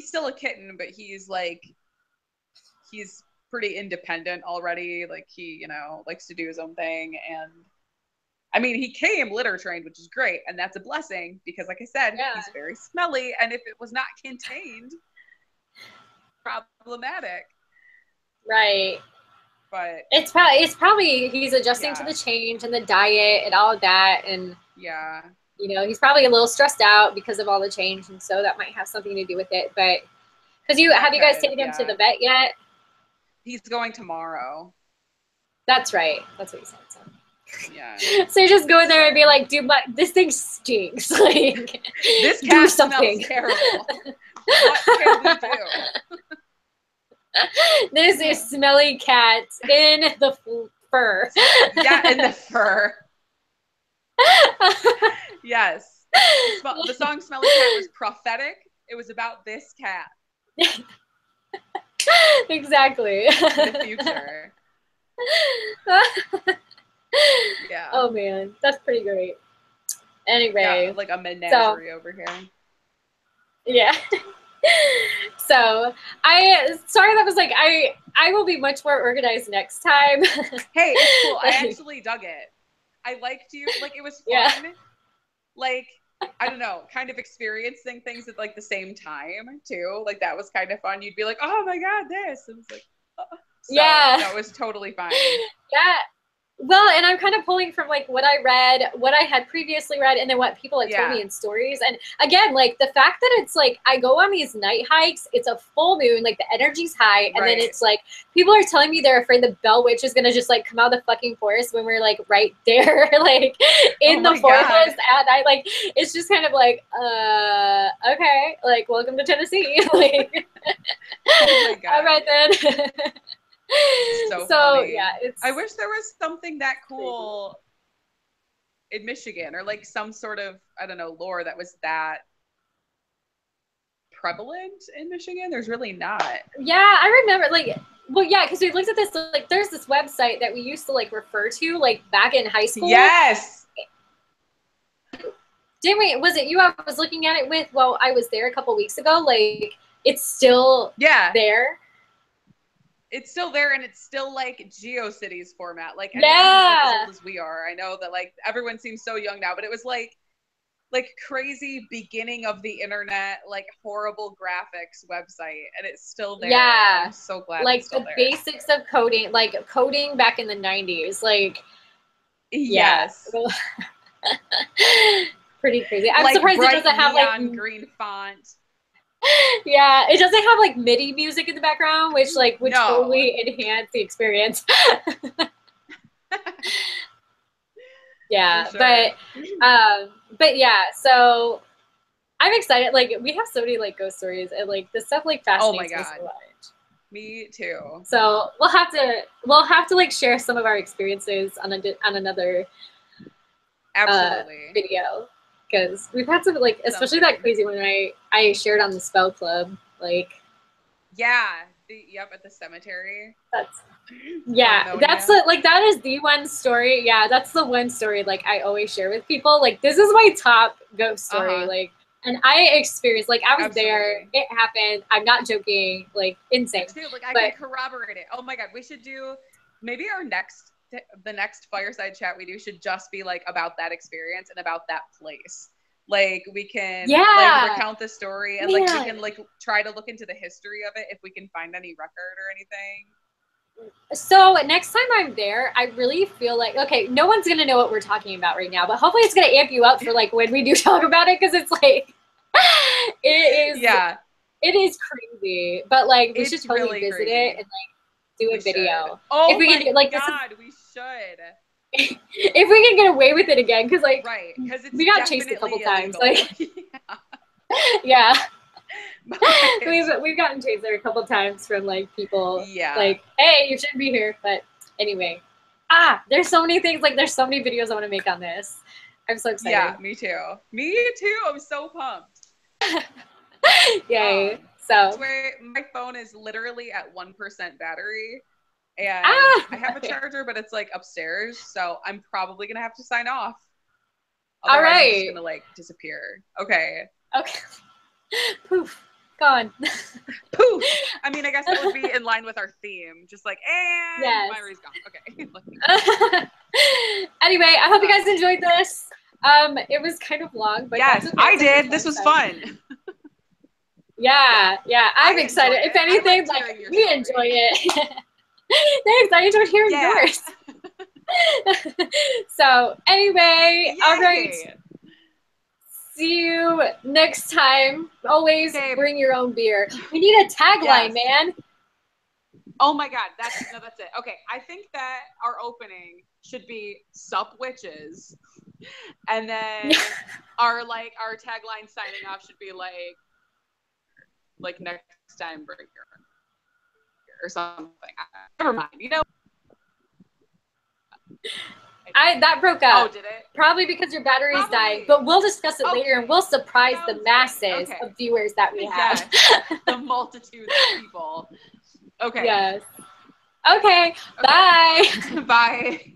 still a kitten, but he's pretty independent already. Like he, likes to do his own thing. And I mean, he came litter trained, which is great. And that's a blessing because like I said, he's very smelly. And if it was not contained, problematic, right? But it's probably he's adjusting to the change and the diet and all of that, and he's probably a little stressed out because of all the change, and so that might have something to do with it. But have you guys taken him to the vet yet? He's going tomorrow. That's right. That's what he said. So. Yeah. So you just go in there and be like, dude, this thing stinks. Like, this do cat something. smells terrible. What can we do? There's a smelly cat in the fur. Yeah, in the fur. Yes. The song Smelly Cat was prophetic. It was about this cat. Exactly. In the future. Yeah. Oh man, that's pretty great. Anyway. Yeah, like a menagerie over here. Yeah. So sorry that was like I will be much more organized next time. Hey, it's cool. I actually dug it. I liked you. Like, it was fun. Yeah. Like, I don't know, kind of experiencing things at like the same time too. Like, that was kind of fun. You'd be like, oh my God, this. And it's like, oh. So, yeah. That was totally fine. Yeah. Well, and I'm kind of pulling from like what I read, what I had previously read, and then what people had told me in stories. And again, like the fact that it's like I go on these night hikes, it's a full moon, like the energy's high, and then it's like people are telling me they're afraid the Bell Witch is gonna just like come out of the fucking forest when we're like right there, like in the forest at night. Like it's just kind of like, okay, like welcome to Tennessee. Like, oh my God. All right then. So yeah, I wish there was something that cool in Michigan, or like some sort of, I don't know, lore that was that prevalent in Michigan. There's really not. Yeah, I remember like, well, yeah, because we looked at this, like there's this website that we used to like refer to like back in high school. Yes. Didn't we? Was it you I was looking at it with? Well, I was there a couple weeks ago. Like it's still there. It's still there, and it's still like GeoCities format. Like, yeah, as old as we are, I know that like everyone seems so young now, but it was like crazy beginning of the internet, like horrible graphics website, and it's still there. Yeah, I'm so glad. Like it's still the there. basics of coding, like coding back in the 90s. Like, yes, pretty crazy. I'm like surprised it doesn't have like green font. Yeah, it doesn't have like MIDI music in the background, which like would totally enhance the experience. Yeah, sure. But yeah, so I'm excited. Like we have so many like ghost stories, and like this stuff like fascinates me so much. Me too. So we'll have to like share some of our experiences on another video. Because we've had some like, especially that crazy one I shared on the Spell Club, like. Yeah, at the cemetery. That's like that is the one story. Yeah, that's the one story like I always share with people. Like this is my top ghost story. Like, and I experienced like I was there. It happened. I'm not joking. Like insane. Too, like I can corroborate it. Oh my God, we should do maybe the next fireside chat we do should just be like about that experience and about that place. Like we can like recount the story, and like we can like try to look into the history of it if we can find any record or anything. So next time I'm there, I really feel like, okay, no one's gonna know what we're talking about right now, but hopefully it's gonna amp you up for like when we do talk about it, because it's like it is crazy, but like we should totally really visit it and like do a video. Oh, if we can do, like God, we should. If we can get away with it again, because like because we got chased a couple times, like we've gotten chased there a couple times from like people like, hey, you shouldn't be here. But anyway, there's so many things, like there's so many videos I want to make on this. I'm so excited. Yeah, me too. I'm so pumped. Yay. So where my phone is literally at 1% battery. And I have a charger, but it's like upstairs, so I'm probably gonna have to sign off. Otherwise, all right, it's gonna like disappear. Okay. Poof, gone. Poof. I mean, I guess that would be in line with our theme, just like, and Mairi's gone. Okay. Anyway, I hope you guys enjoyed this. It was kind of long, but yes, I did. This was fun. Yeah, I'm excited. If anything, like we enjoy it. Thanks, I enjoyed hearing yours. So anyway, all right. See you next time. Always bring your own beer. We need a tagline, man. Oh my God, that's it. Okay, I think that our opening should be "Sup Witches," and then our tagline signing off should be like next time bring your or something. Never mind. You know. That broke up. Oh, did it? Probably because your battery's dying, but we'll discuss it later and we'll surprise the masses of viewers that we have. Yes. The multitude of people. Okay. Yes. Okay. Bye. Bye.